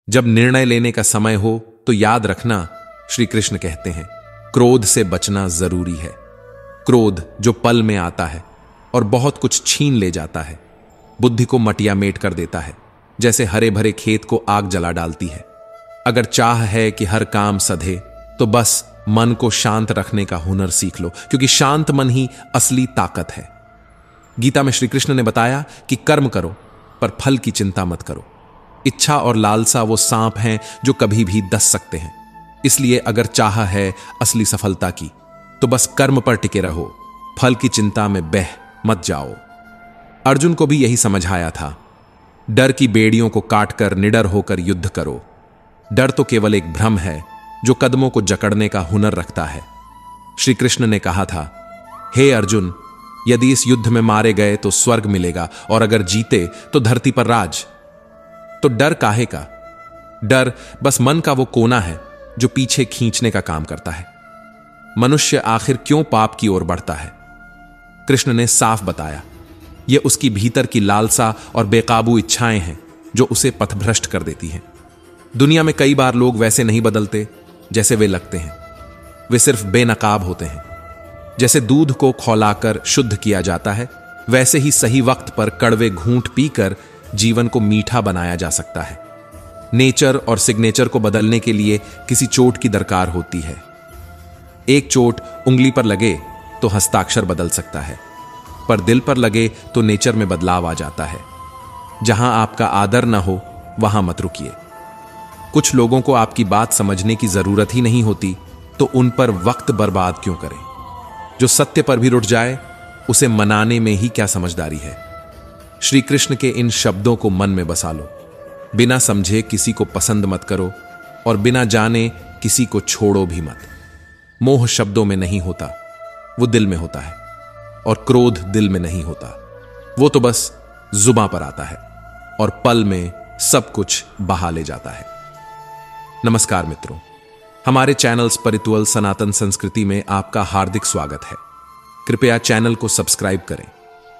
जब निर्णय लेने का समय हो तो याद रखना, श्री कृष्ण कहते हैं, क्रोध से बचना जरूरी है। क्रोध जो पल में आता है और बहुत कुछ छीन ले जाता है, बुद्धि को मटियामेट कर देता है, जैसे हरे भरे खेत को आग जला डालती है। अगर चाह है कि हर काम सधे तो बस मन को शांत रखने का हुनर सीख लो, क्योंकि शांत मन ही असली ताकत है। गीता में श्री कृष्ण ने बताया कि कर्म करो पर फल की चिंता मत करो। इच्छा और लालसा वो सांप हैं जो कभी भी डस सकते हैं। इसलिए अगर चाह है असली सफलता की तो बस कर्म पर टिके रहो, फल की चिंता में बह मत जाओ। अर्जुन को भी यही समझाया था, डर की बेड़ियों को काटकर निडर होकर युद्ध करो। डर तो केवल एक भ्रम है जो कदमों को जकड़ने का हुनर रखता है। श्री कृष्ण ने कहा था, हे अर्जुन, यदि इस युद्ध में मारे गए तो स्वर्ग मिलेगा और अगर जीते तो धरती पर राज। तो डर काहे का? डर बस मन का वो कोना है जो पीछे खींचने का काम करता है। मनुष्य आखिर क्यों पाप की ओर बढ़ता है? कृष्ण ने साफ बताया, यह उसकी भीतर की लालसा और बेकाबू इच्छाएं हैं जो उसे पथभ्रष्ट कर देती हैं। दुनिया में कई बार लोग वैसे नहीं बदलते जैसे वे लगते हैं। वे सिर्फ बेनकाब होते हैं। जैसे दूध को खौलाकर शुद्ध किया जाता है, वैसे ही सही वक्त पर कड़वे घूंट पीकर जीवन को मीठा बनाया जा सकता है। नेचर और सिग्नेचर को बदलने के लिए किसी चोट की दरकार होती है। एक चोट उंगली पर लगे तो हस्ताक्षर बदल सकता है, पर दिल पर लगे तो नेचर में बदलाव आ जाता है। जहां आपका आदर न हो वहां मत रुकिए। कुछ लोगों को आपकी बात समझने की जरूरत ही नहीं होती, तो उन पर वक्त बर्बाद क्यों करें? जो सत्य पर भी रुठ जाए उसे मनाने में ही क्या समझदारी है। श्री कृष्ण के इन शब्दों को मन में बसा लो, बिना समझे किसी को पसंद मत करो और बिना जाने किसी को छोड़ो भी मत। मोह शब्दों में नहीं होता, वो दिल में होता है, और क्रोध दिल में नहीं होता, वो तो बस जुबां पर आता है और पल में सब कुछ बहा ले जाता है। नमस्कार मित्रों, हमारे चैनल स्पिरिचुअल सनातन संस्कृति में आपका हार्दिक स्वागत है। कृपया चैनल को सब्सक्राइब करें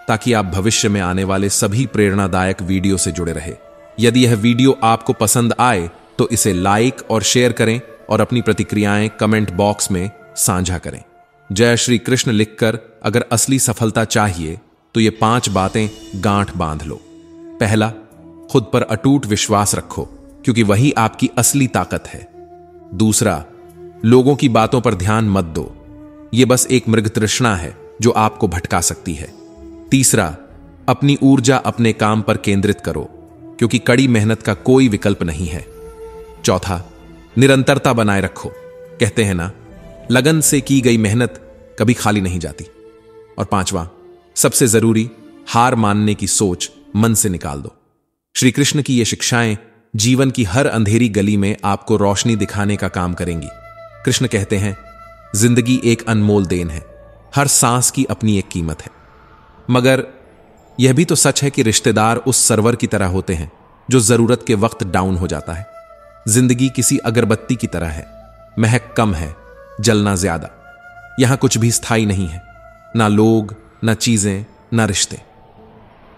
ताकि आप भविष्य में आने वाले सभी प्रेरणादायक वीडियो से जुड़े रहे। यदि यह वीडियो आपको पसंद आए तो इसे लाइक और शेयर करें और अपनी प्रतिक्रियाएं कमेंट बॉक्स में साझा करें। जय श्री कृष्ण लिखकर अगर असली सफलता चाहिए तो ये 5 बातें गांठ बांध लो। पहला, खुद पर अटूट विश्वास रखो, क्योंकि वही आपकी असली ताकत है। दूसरा, लोगों की बातों पर ध्यान मत दो, यह बस एक मृग तृष्णा है जो आपको भटका सकती है। तीसरा, अपनी ऊर्जा अपने काम पर केंद्रित करो, क्योंकि कड़ी मेहनत का कोई विकल्प नहीं है। चौथा, निरंतरता बनाए रखो। कहते हैं ना, लगन से की गई मेहनत कभी खाली नहीं जाती। और पांचवां, सबसे जरूरी, हार मानने की सोच मन से निकाल दो। श्री कृष्ण की ये शिक्षाएं जीवन की हर अंधेरी गली में आपको रोशनी दिखाने का काम करेंगी। कृष्ण कहते हैं, जिंदगी एक अनमोल देन है, हर सांस की अपनी एक कीमत है। मगर यह भी तो सच है कि रिश्तेदार उस सर्वर की तरह होते हैं जो जरूरत के वक्त डाउन हो जाता है। जिंदगी किसी अगरबत्ती की तरह है, महक कम है, जलना ज्यादा। यहां कुछ भी स्थायी नहीं है, ना लोग, ना चीजें, ना रिश्ते।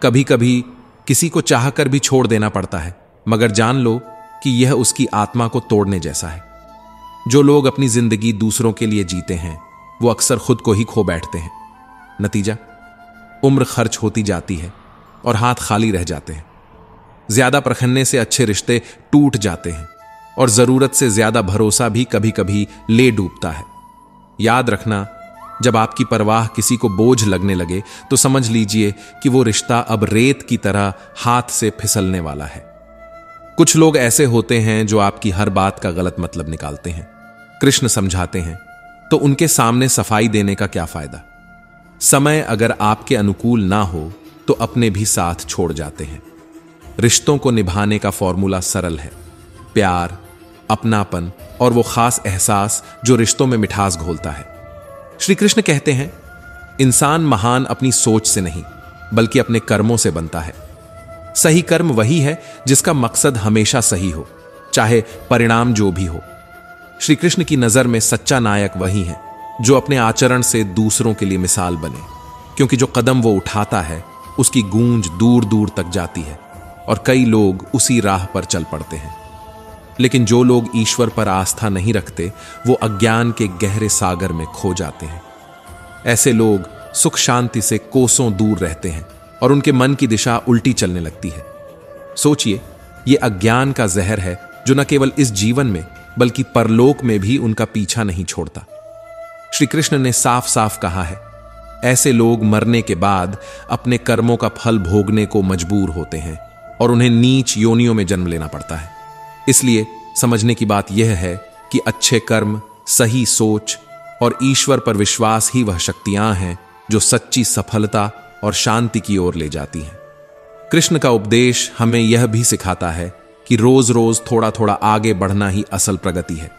कभी कभी किसी को चाहकर भी छोड़ देना पड़ता है, मगर जान लो कि यह उसकी आत्मा को तोड़ने जैसा है। जो लोग अपनी जिंदगी दूसरों के लिए जीते हैं वो अक्सर खुद को ही खो बैठते हैं। नतीजा, उम्र खर्च होती जाती है और हाथ खाली रह जाते हैं। ज्यादा परखने से अच्छे रिश्ते टूट जाते हैं और जरूरत से ज्यादा भरोसा भी कभी कभी ले डूबता है। याद रखना, जब आपकी परवाह किसी को बोझ लगने लगे तो समझ लीजिए कि वो रिश्ता अब रेत की तरह हाथ से फिसलने वाला है। कुछ लोग ऐसे होते हैं जो आपकी हर बात का गलत मतलब निकालते हैं। कृष्ण समझाते हैं, तो उनके सामने सफाई देने का क्या फायदा? समय अगर आपके अनुकूल ना हो तो अपने भी साथ छोड़ जाते हैं। रिश्तों को निभाने का फॉर्मूला सरल है, प्यार, अपनापन और वो खास एहसास जो रिश्तों में मिठास घोलता है। श्री कृष्ण कहते हैं, इंसान महान अपनी सोच से नहीं बल्कि अपने कर्मों से बनता है। सही कर्म वही है जिसका मकसद हमेशा सही हो, चाहे परिणाम जो भी हो। श्री कृष्ण की नजर में सच्चा नायक वही है जो अपने आचरण से दूसरों के लिए मिसाल बने, क्योंकि जो कदम वो उठाता है उसकी गूंज दूर दूर तक जाती है और कई लोग उसी राह पर चल पड़ते हैं। लेकिन जो लोग ईश्वर पर आस्था नहीं रखते वो अज्ञान के गहरे सागर में खो जाते हैं। ऐसे लोग सुख शांति से कोसों दूर रहते हैं और उनके मन की दिशा उल्टी चलने लगती है। सोचिए, ये अज्ञान का जहर है जो न केवल इस जीवन में बल्कि परलोक में भी उनका पीछा नहीं छोड़ता। श्री कृष्ण ने साफ साफ कहा है, ऐसे लोग मरने के बाद अपने कर्मों का फल भोगने को मजबूर होते हैं और उन्हें नीच योनियों में जन्म लेना पड़ता है। इसलिए समझने की बात यह है कि अच्छे कर्म, सही सोच और ईश्वर पर विश्वास ही वह शक्तियां हैं जो सच्ची सफलता और शांति की ओर ले जाती हैं। कृष्ण का उपदेश हमें यह भी सिखाता है कि रोज रोज थोड़ा थोड़ा आगे बढ़ना ही असल प्रगति है।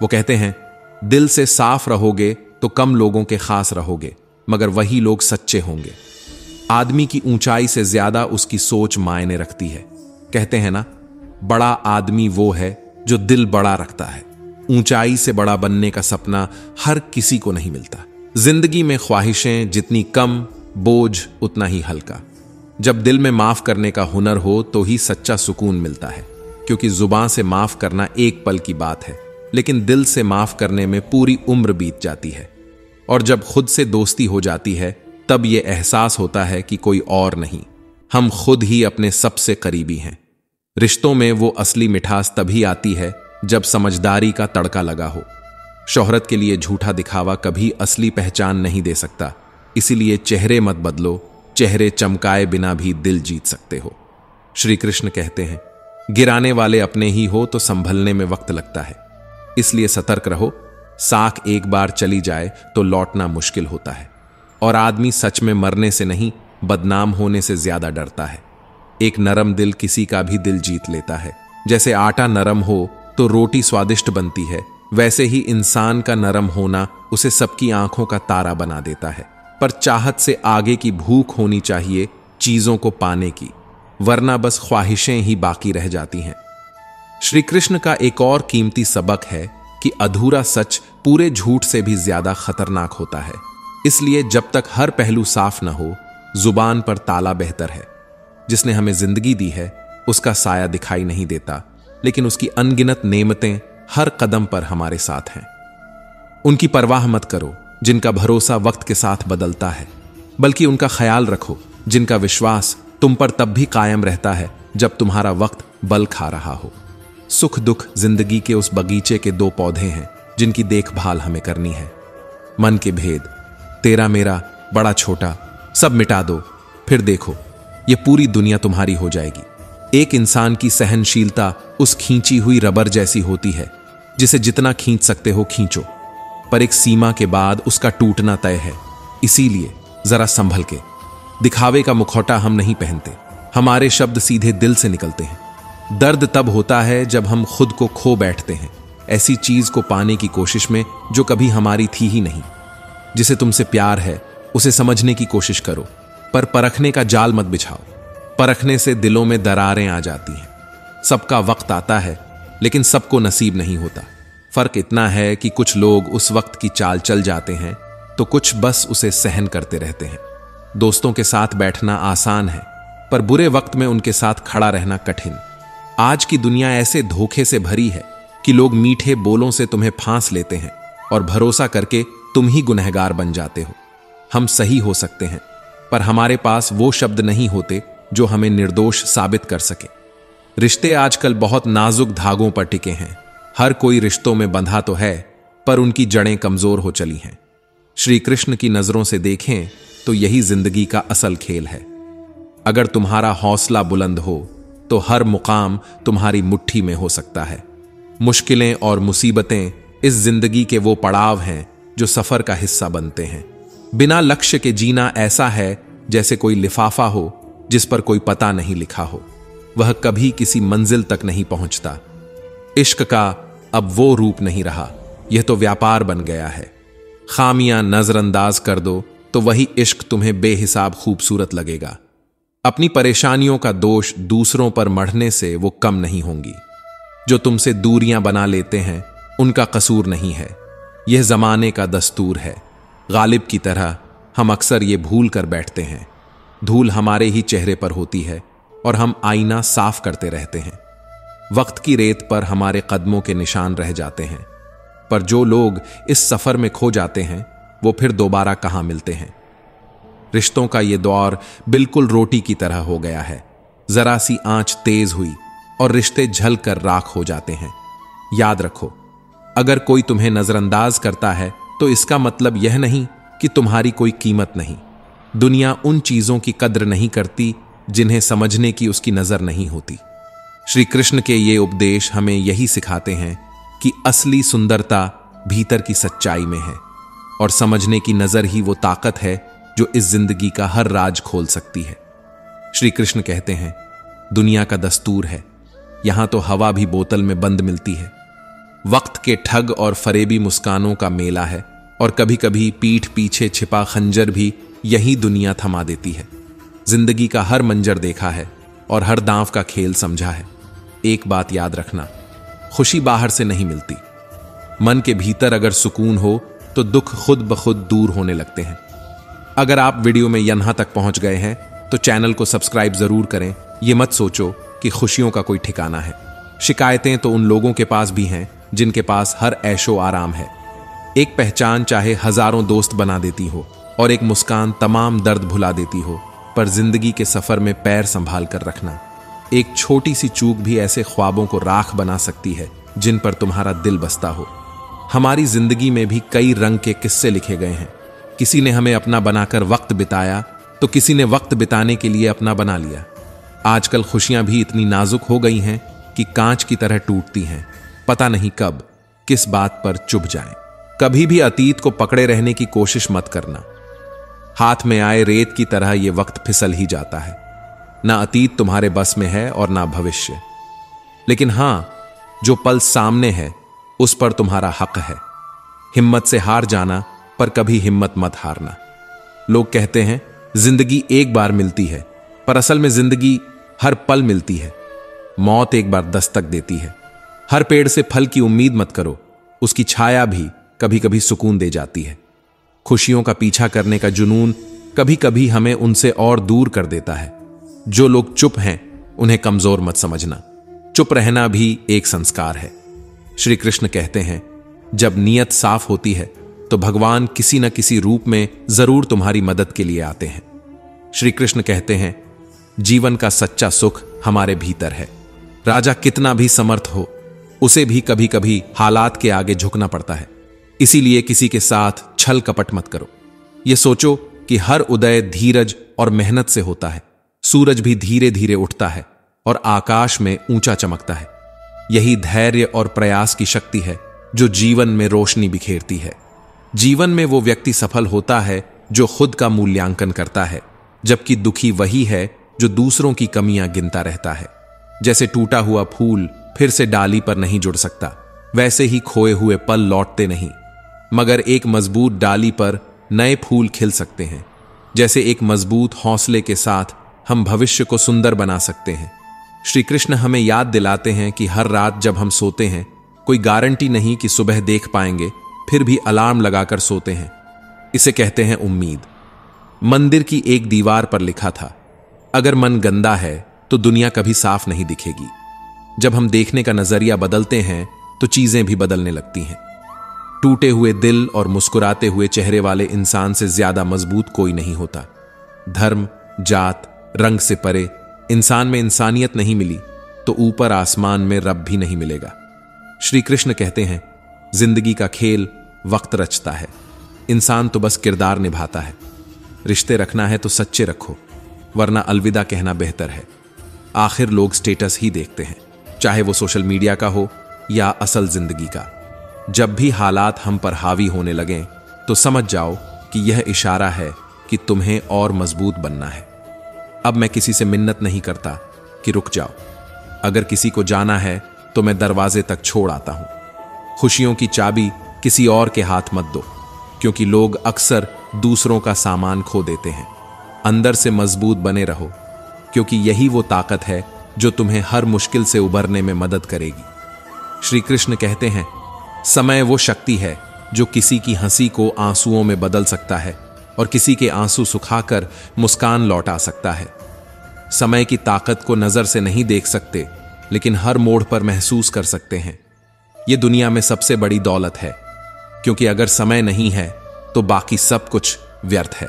वो कहते हैं, दिल से साफ रहोगे तो कम लोगों के खास रहोगे, मगर वही लोग सच्चे होंगे। आदमी की ऊंचाई से ज्यादा उसकी सोच मायने रखती है। कहते हैं ना, बड़ा आदमी वो है जो दिल बड़ा रखता है। ऊंचाई से बड़ा बनने का सपना हर किसी को नहीं मिलता। जिंदगी में ख्वाहिशें जितनी कम, बोझ उतना ही हल्का। जब दिल में माफ करने का हुनर हो तो ही सच्चा सुकून मिलता है, क्योंकि जुबान से माफ करना एक पल की बात है, लेकिन दिल से माफ करने में पूरी उम्र बीत जाती है। और जब खुद से दोस्ती हो जाती है तब यह एहसास होता है कि कोई और नहीं, हम खुद ही अपने सबसे करीबी हैं। रिश्तों में वो असली मिठास तभी आती है जब समझदारी का तड़का लगा हो। शोहरत के लिए झूठा दिखावा कभी असली पहचान नहीं दे सकता। इसीलिए चेहरे मत बदलो, चेहरे चमकाए बिना भी दिल जीत सकते हो। श्री कृष्ण कहते हैं, गिराने वाले अपने ही हो तो संभलने में वक्त लगता है। इसलिए सतर्क रहो। साख एक बार चली जाए तो लौटना मुश्किल होता है, और आदमी सच में मरने से नहीं, बदनाम होने से ज्यादा डरता है। एक नरम दिल किसी का भी दिल जीत लेता है। जैसे आटा नरम हो तो रोटी स्वादिष्ट बनती है, वैसे ही इंसान का नरम होना उसे सबकी आंखों का तारा बना देता है। पर चाहत से आगे की भूख होनी चाहिए चीजों को पाने की, वरना बस ख्वाहिशें ही बाकी रह जाती हैं। श्री कृष्ण का एक और कीमती सबक है कि अधूरा सच पूरे झूठ से भी ज्यादा खतरनाक होता है। इसलिए जब तक हर पहलू साफ न हो, जुबान पर ताला बेहतर है। जिसने हमें जिंदगी दी है उसका साया दिखाई नहीं देता, लेकिन उसकी अनगिनत नेमतें हर कदम पर हमारे साथ हैं। उनकी परवाह मत करो जिनका भरोसा वक्त के साथ बदलता है, बल्कि उनका ख्याल रखो जिनका विश्वास तुम पर तब भी कायम रहता है जब तुम्हारा वक्त बल खा रहा हो। सुख दुख जिंदगी के उस बगीचे के दो पौधे हैं जिनकी देखभाल हमें करनी है। मन के भेद, तेरा मेरा, बड़ा छोटा, सब मिटा दो, फिर देखो ये पूरी दुनिया तुम्हारी हो जाएगी। एक इंसान की सहनशीलता उस खींची हुई रबर जैसी होती है, जिसे जितना खींच सकते हो खींचो, पर एक सीमा के बाद उसका टूटना तय है। इसीलिए जरा संभल के। दिखावे का मुखौटा हम नहीं पहनते, हमारे शब्द सीधे दिल से निकलते हैं। दर्द तब होता है जब हम खुद को खो बैठते हैं, ऐसी चीज को पाने की कोशिश में जो कभी हमारी थी ही नहीं। जिसे तुमसे प्यार है उसे समझने की कोशिश करो, पर परखने का जाल मत बिछाओ। परखने से दिलों में दरारें आ जाती हैं। सबका वक्त आता है, लेकिन सबको नसीब नहीं होता। फर्क इतना है कि कुछ लोग उस वक्त की चाल चल जाते हैं तो कुछ बस उसे सहन करते रहते हैं। दोस्तों के साथ बैठना आसान है, पर बुरे वक्त में उनके साथ खड़ा रहना कठिन। आज की दुनिया ऐसे धोखे से भरी है कि लोग मीठे बोलों से तुम्हें फांस लेते हैं और भरोसा करके तुम ही गुनहगार बन जाते हो। हम सही हो सकते हैं, पर हमारे पास वो शब्द नहीं होते जो हमें निर्दोष साबित कर सके। रिश्ते आजकल बहुत नाजुक धागों पर टिके हैं। हर कोई रिश्तों में बंधा तो है, पर उनकी जड़ें कमजोर हो चली हैं। श्री कृष्ण की नजरों से देखें तो यही जिंदगी का असल खेल है। अगर तुम्हारा हौसला बुलंद हो तो हर मुकाम तुम्हारी मुट्ठी में हो सकता है। मुश्किलें और मुसीबतें इस जिंदगी के वो पड़ाव हैं जो सफर का हिस्सा बनते हैं। बिना लक्ष्य के जीना ऐसा है जैसे कोई लिफाफा हो जिस पर कोई पता नहीं लिखा हो। वह कभी किसी मंजिल तक नहीं पहुंचता। इश्क का अब वो रूप नहीं रहा, यह तो व्यापार बन गया है। खामियां नजरअंदाज कर दो तो वही इश्क तुम्हें बेहिसाब खूबसूरत लगेगा। अपनी परेशानियों का दोष दूसरों पर मढ़ने से वो कम नहीं होंगी। जो तुमसे दूरियां बना लेते हैं उनका कसूर नहीं है, यह जमाने का दस्तूर है। गालिब की तरह हम अक्सर ये भूल कर बैठते हैं। धूल हमारे ही चेहरे पर होती है और हम आईना साफ करते रहते हैं। वक्त की रेत पर हमारे कदमों के निशान रह जाते हैं, पर जो लोग इस सफर में खो जाते हैं वो फिर दोबारा कहां मिलते हैं। रिश्तों का ये दौर बिल्कुल रोटी की तरह हो गया है। जरा सी आंच तेज हुई और रिश्ते झल कर राख हो जाते हैं। याद रखो, अगर कोई तुम्हें नजरअंदाज करता है तो इसका मतलब यह नहीं कि तुम्हारी कोई कीमत नहीं। दुनिया उन चीजों की कद्र नहीं करती जिन्हें समझने की उसकी नजर नहीं होती। श्री कृष्ण के ये उपदेश हमें यही सिखाते हैं कि असली सुंदरता भीतर की सच्चाई में है और समझने की नजर ही वो ताकत है जो इस जिंदगी का हर राज खोल सकती है। श्री कृष्ण कहते हैं, दुनिया का दस्तूर है, यहां तो हवा भी बोतल में बंद मिलती है। वक्त के ठग और फरेबी मुस्कानों का मेला है और कभी कभी पीठ पीछे छिपा खंजर भी यही दुनिया थमा देती है। जिंदगी का हर मंजर देखा है और हर दांव का खेल समझा है। एक बात याद रखना, खुशी बाहर से नहीं मिलती। मन के भीतर अगर सुकून हो तो दुख खुद ब खुद दूर होने लगते हैं। अगर आप वीडियो में यहां तक पहुंच गए हैं तो चैनल को सब्सक्राइब जरूर करें। यह मत सोचो कि खुशियों का कोई ठिकाना है। शिकायतें तो उन लोगों के पास भी हैं जिनके पास हर ऐशो आराम है। एक पहचान चाहे हजारों दोस्त बना देती हो और एक मुस्कान तमाम दर्द भुला देती हो, पर जिंदगी के सफर में पैर संभाल कर रखना। एक छोटी सी चूक भी ऐसे ख्वाबों को राख बना सकती है जिन पर तुम्हारा दिल बसता हो। हमारी जिंदगी में भी कई रंग के किस्से लिखे गए हैं। किसी ने हमें अपना बनाकर वक्त बिताया तो किसी ने वक्त बिताने के लिए अपना बना लिया। आजकल खुशियां भी इतनी नाजुक हो गई हैं कि कांच की तरह टूटती हैं। पता नहीं कब किस बात पर चुभ जाएं। कभी भी अतीत को पकड़े रहने की कोशिश मत करना। हाथ में आए रेत की तरह यह वक्त फिसल ही जाता है। ना अतीत तुम्हारे बस में है और ना भविष्य, लेकिन हां, जो पल सामने है उस पर तुम्हारा हक है। हिम्मत से हार जाना, पर कभी हिम्मत मत हारना। लोग कहते हैं जिंदगी एक बार मिलती है, पर असल में जिंदगी हर पल मिलती है। मौत एक बार दस्तक देती है। हर पेड़ से फल की उम्मीद मत करो, उसकी छाया भी कभी कभी सुकून दे जाती है। खुशियों का पीछा करने का जुनून कभी कभी हमें उनसे और दूर कर देता है। जो लोग चुप हैं उन्हें कमजोर मत समझना। चुप रहना भी एक संस्कार है। श्री कृष्ण कहते हैं, जब नीयत साफ होती है तो भगवान किसी न किसी रूप में जरूर तुम्हारी मदद के लिए आते हैं। श्री कृष्ण कहते हैं, जीवन का सच्चा सुख हमारे भीतर है। राजा कितना भी समर्थ हो, उसे भी कभी कभी हालात के आगे झुकना पड़ता है। इसीलिए किसी के साथ छल कपट मत करो। यह सोचो कि हर उदय धीरज और मेहनत से होता है। सूरज भी धीरे धीरे उठता है और आकाश में ऊंचा चमकता है। यही धैर्य और प्रयास की शक्ति है जो जीवन में रोशनी बिखेरती है। जीवन में वो व्यक्ति सफल होता है जो खुद का मूल्यांकन करता है, जबकि दुखी वही है जो दूसरों की कमियां गिनता रहता है। जैसे टूटा हुआ फूल फिर से डाली पर नहीं जुड़ सकता, वैसे ही खोए हुए पल लौटते नहीं, मगर एक मजबूत डाली पर नए फूल खिल सकते हैं। जैसे एक मजबूत हौसले के साथ हम भविष्य को सुंदर बना सकते हैं। श्री कृष्ण हमें याद दिलाते हैं कि हर रात जब हम सोते हैं, कोई गारंटी नहीं कि सुबह देख पाएंगे, फिर भी अलार्म लगाकर सोते हैं। इसे कहते हैं उम्मीद। मंदिर की एक दीवार पर लिखा था, अगर मन गंदा है तो दुनिया कभी साफ नहीं दिखेगी। जब हम देखने का नजरिया बदलते हैं तो चीजें भी बदलने लगती हैं। टूटे हुए दिल और मुस्कुराते हुए चेहरे वाले इंसान से ज्यादा मजबूत कोई नहीं होता। धर्म, जात, रंग से परे इंसान में इंसानियत नहीं मिली तो ऊपर आसमान में रब भी नहीं मिलेगा। श्री कृष्ण कहते हैं, जिंदगी का खेल वक्त रचता है, इंसान तो बस किरदार निभाता है। रिश्ते रखना है तो सच्चे रखो, वरना अलविदा कहना बेहतर है। आखिर लोग स्टेटस ही देखते हैं, चाहे वो सोशल मीडिया का हो या असल जिंदगी का। जब भी हालात हम पर हावी होने लगें तो समझ जाओ कि यह इशारा है कि तुम्हें और मजबूत बनना है। अब मैं किसी से मिन्नत नहीं करता कि रुक जाओ। अगर किसी को जाना है तो मैं दरवाजे तक छोड़ आता हूं। खुशियों की चाबी किसी और के हाथ मत दो, क्योंकि लोग अक्सर दूसरों का सामान खो देते हैं। अंदर से मजबूत बने रहो, क्योंकि यही वो ताकत है जो तुम्हें हर मुश्किल से उबरने में मदद करेगी। श्री कृष्ण कहते हैं, समय वो शक्ति है जो किसी की हंसी को आंसुओं में बदल सकता है और किसी के आंसू सुखाकर मुस्कान लौटा सकता है। समय की ताकत को नजर से नहीं देख सकते, लेकिन हर मोड़ पर महसूस कर सकते हैं। यह दुनिया में सबसे बड़ी दौलत है, क्योंकि अगर समय नहीं है तो बाकी सब कुछ व्यर्थ है।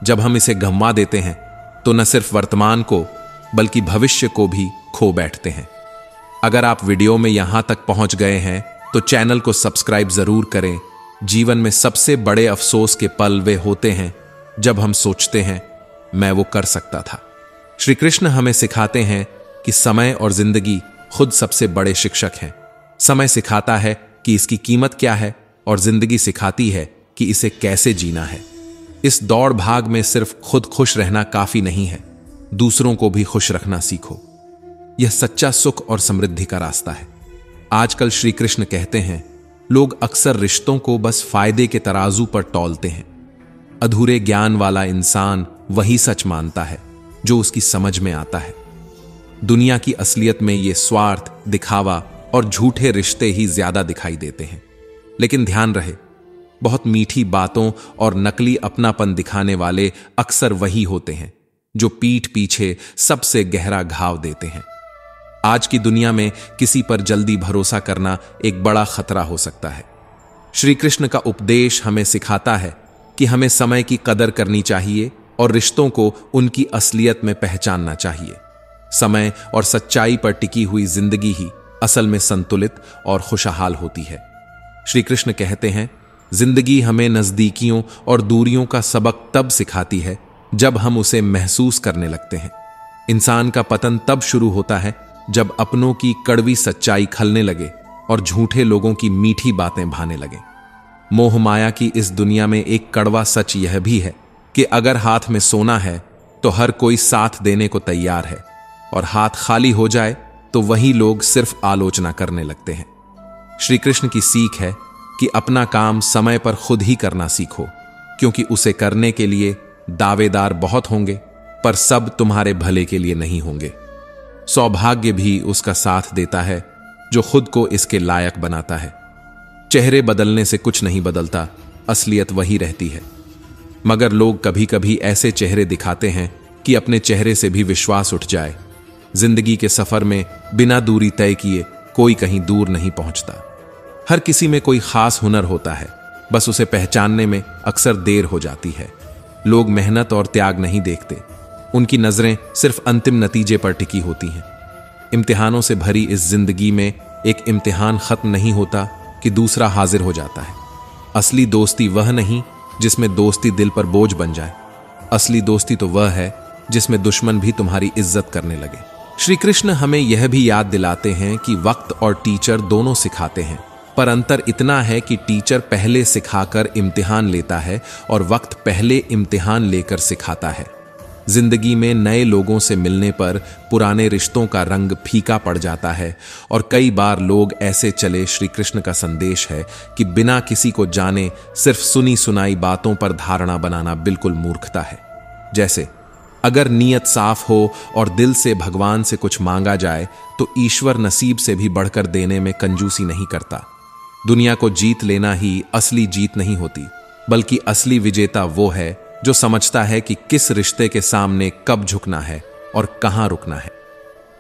जब हम इसे गंवा देते हैं तो न सिर्फ वर्तमान को बल्कि भविष्य को भी खो बैठते हैं। अगर आप वीडियो में यहां तक पहुंच गए हैं तो चैनल को सब्सक्राइब जरूर करें। जीवन में सबसे बड़े अफसोस के पल वे होते हैं जब हम सोचते हैं मैं वो कर सकता था। श्री कृष्ण हमें सिखाते हैं कि समय और जिंदगी खुद सबसे बड़े शिक्षक हैं। समय सिखाता है कि इसकी कीमत क्या है और जिंदगी सिखाती है कि इसे कैसे जीना है। इस दौड़ भाग में सिर्फ खुद खुश रहना काफी नहीं है, दूसरों को भी खुश रखना सीखो। यह सच्चा सुख और समृद्धि का रास्ता है। आजकल श्री कृष्ण कहते हैं लोग अक्सर रिश्तों को बस फायदे के तराजू पर तौलते हैं। अधूरे ज्ञान वाला इंसान वही सच मानता है जो उसकी समझ में आता है। दुनिया की असलियत में ये स्वार्थ, दिखावा और झूठे रिश्ते ही ज्यादा दिखाई देते हैं। लेकिन ध्यान रहे, बहुत मीठी बातों और नकली अपनापन दिखाने वाले अक्सर वही होते हैं जो पीठ पीछे सबसे गहरा घाव देते हैं। आज की दुनिया में किसी पर जल्दी भरोसा करना एक बड़ा खतरा हो सकता है। श्री कृष्ण का उपदेश हमें सिखाता है कि हमें समय की कदर करनी चाहिए और रिश्तों को उनकी असलियत में पहचानना चाहिए। समय और सच्चाई पर टिकी हुई जिंदगी ही असल में संतुलित और खुशहाल होती है। श्री कृष्ण कहते हैं जिंदगी हमें नजदीकियों और दूरियों का सबक तब सिखाती है जब हम उसे महसूस करने लगते हैं। इंसान का पतन तब शुरू होता है जब अपनों की कड़वी सच्चाई खलने लगे और झूठे लोगों की मीठी बातें भाने लगे। मोह माया की इस दुनिया में एक कड़वा सच यह भी है कि अगर हाथ में सोना है तो हर कोई साथ देने को तैयार है, और हाथ खाली हो जाए तो वही लोग सिर्फ आलोचना करने लगते हैं। श्री कृष्ण की सीख है कि अपना काम समय पर खुद ही करना सीखो, क्योंकि उसे करने के लिए दावेदार बहुत होंगे पर सब तुम्हारे भले के लिए नहीं होंगे। सौभाग्य भी उसका साथ देता है जो खुद को इसके लायक बनाता है। चेहरे बदलने से कुछ नहीं बदलता, असलियत वही रहती है। मगर लोग कभी कभी ऐसे चेहरे दिखाते हैं कि अपने चेहरे से भी विश्वास उठ जाए। जिंदगी के सफर में बिना दूरी तय किए कोई कहीं दूर नहीं पहुंचता। हर किसी में कोई खास हुनर होता है, बस उसे पहचानने में अक्सर देर हो जाती है। लोग मेहनत और त्याग नहीं देखते, उनकी नजरें सिर्फ अंतिम नतीजे पर टिकी होती हैं। इम्तिहानों से भरी इस जिंदगी में एक इम्तिहान खत्म नहीं होता कि दूसरा हाजिर हो जाता है। असली दोस्ती वह नहीं जिसमें दोस्ती दिल पर बोझ बन जाए। असली दोस्ती तो वह है जिसमें दुश्मन भी तुम्हारी इज्जत करने लगे। श्री कृष्ण हमें यह भी याद दिलाते हैं कि वक्त और टीचर दोनों सिखाते हैं, पर अंतर इतना है कि टीचर पहले सिखाकर इम्तिहान लेता है और वक्त पहले इम्तिहान लेकर सिखाता है। जिंदगी में नए लोगों से मिलने पर पुराने रिश्तों का रंग फीका पड़ जाता है, और कई बार लोग ऐसे चले। श्री कृष्ण का संदेश है कि बिना किसी को जाने सिर्फ सुनी सुनाई बातों पर धारणा बनाना बिल्कुल मूर्खता है। जैसे अगर नीयत साफ हो और दिल से भगवान से कुछ मांगा जाए तो ईश्वर नसीब से भी बढ़कर देने में कंजूसी नहीं करता। दुनिया को जीत लेना ही असली जीत नहीं होती, बल्कि असली विजेता वो है जो समझता है कि किस रिश्ते के सामने कब झुकना है और कहां रुकना है।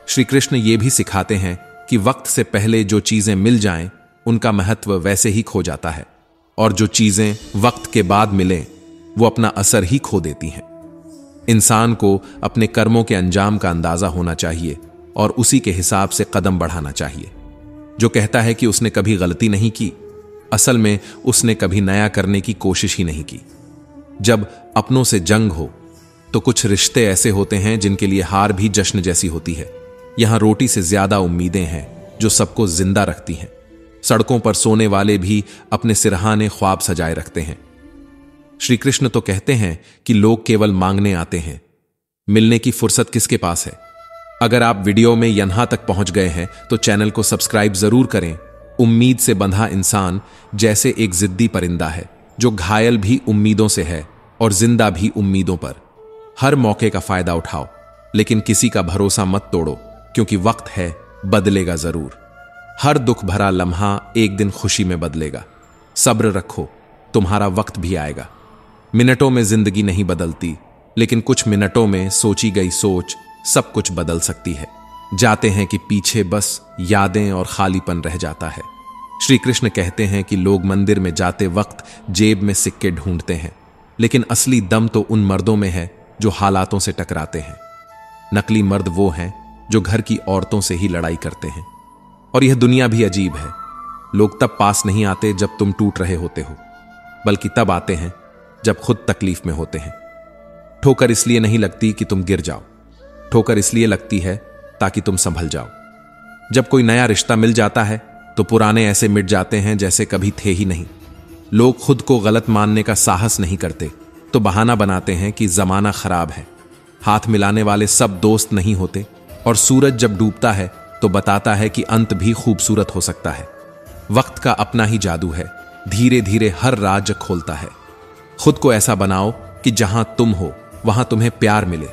श्री कृष्ण ये भी सिखाते हैं कि वक्त से पहले जो चीजें मिल जाएं, उनका महत्व वैसे ही खो जाता है, और जो चीजें वक्त के बाद मिलें, वो अपना असर ही खो देती हैं। इंसान को अपने कर्मों के अंजाम का अंदाजा होना चाहिए और उसी के हिसाब से कदम बढ़ाना चाहिए। जो कहता है कि उसने कभी गलती नहीं की, असल में उसने कभी नया करने की कोशिश ही नहीं की। जब अपनों से जंग हो तो कुछ रिश्ते ऐसे होते हैं जिनके लिए हार भी जश्न जैसी होती है। यहां रोटी से ज्यादा उम्मीदें हैं जो सबको जिंदा रखती हैं। सड़कों पर सोने वाले भी अपने सिरहाने ख्वाब सजाए रखते हैं। श्री कृष्ण तो कहते हैं कि लोग केवल मांगने आते हैं, मिलने की फुर्सत किसके पास है। अगर आप वीडियो में यहां तक पहुंच गए हैं तो चैनल को सब्सक्राइब जरूर करें। उम्मीद से बंधा इंसान जैसे एक जिद्दी परिंदा है जो घायल भी उम्मीदों से है और जिंदा भी उम्मीदों पर। हर मौके का फायदा उठाओ, लेकिन किसी का भरोसा मत तोड़ो, क्योंकि वक्त है, बदलेगा जरूर। हर दुख भरा लम्हा एक दिन खुशी में बदलेगा। सब्र रखो, तुम्हारा वक्त भी आएगा। मिनटों में जिंदगी नहीं बदलती, लेकिन कुछ मिनटों में सोची गई सोच सब कुछ बदल सकती है। जाते हैं कि पीछे बस यादें और खालीपन रह जाता है। श्री कृष्ण कहते हैं कि लोग मंदिर में जाते वक्त जेब में सिक्के ढूंढते हैं, लेकिन असली दम तो उन मर्दों में है जो हालातों से टकराते हैं। नकली मर्द वो हैं जो घर की औरतों से ही लड़ाई करते हैं। और यह दुनिया भी अजीब है। लोग तब पास नहीं आते जब तुम टूट रहे होते हो, बल्कि तब आते हैं जब खुद तकलीफ में होते हैं। ठोकर इसलिए नहीं लगती कि तुम गिर जाओ, ठोकर इसलिए लगती है ताकि तुम संभल जाओ। जब कोई नया रिश्ता मिल जाता है तो पुराने ऐसे मिट जाते हैं जैसे कभी थे ही नहीं। लोग खुद को गलत मानने का साहस नहीं करते तो बहाना बनाते हैं कि जमाना खराब है। हाथ मिलाने वाले सब दोस्त नहीं होते, और सूरज जब डूबता है तो बताता है कि अंत भी खूबसूरत हो सकता है। वक्त का अपना ही जादू है, धीरे धीरे हर राज खोलता है। खुद को ऐसा बनाओ कि जहां तुम हो वहां तुम्हें प्यार मिले,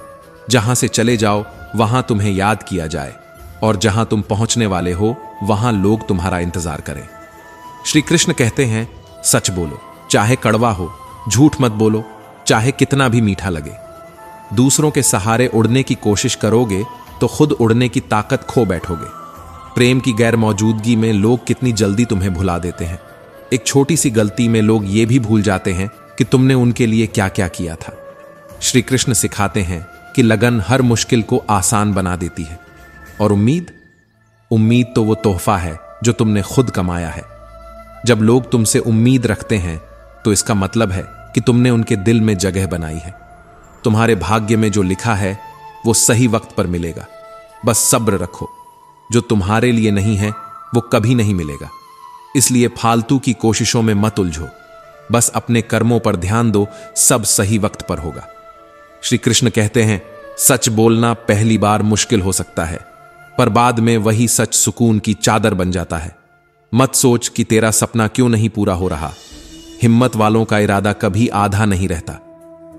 जहां से चले जाओ वहां तुम्हें याद किया जाए, और जहां तुम पहुंचने वाले हो वहां लोग तुम्हारा इंतजार करें। श्री कृष्ण कहते हैं, सच बोलो, चाहे कड़वा हो, झूठ मत बोलो, चाहे कितना भी मीठा लगे। दूसरों के सहारे उड़ने की कोशिश करोगे तो खुद उड़ने की ताकत खो बैठोगे। प्रेम की गैर मौजूदगी में लोग कितनी जल्दी तुम्हें भुला देते हैं। एक छोटी सी गलती में लोग ये भी भूल जाते हैं कि तुमने उनके लिए क्या क्या किया था। श्री कृष्ण सिखाते हैं कि लगन हर मुश्किल को आसान बना देती है, और उम्मीद तो वो तोहफा है जो तुमने खुद कमाया है। जब लोग तुमसे उम्मीद रखते हैं तो इसका मतलब है कि तुमने उनके दिल में जगह बनाई है। तुम्हारे भाग्य में जो लिखा है वो सही वक्त पर मिलेगा। बस सब्र रखो। जो तुम्हारे लिए नहीं है वो कभी नहीं मिलेगा। इसलिए फालतू की कोशिशों में मत उलझो, बस अपने कर्मों पर ध्यान दो, सब सही वक्त पर होगा। श्री कृष्ण कहते हैं, सच बोलना पहली बार मुश्किल हो सकता है, पर बाद में वही सच सुकून की चादर बन जाता है। मत सोच कि तेरा सपना क्यों नहीं पूरा हो रहा। हिम्मत वालों का इरादा कभी आधा नहीं रहता।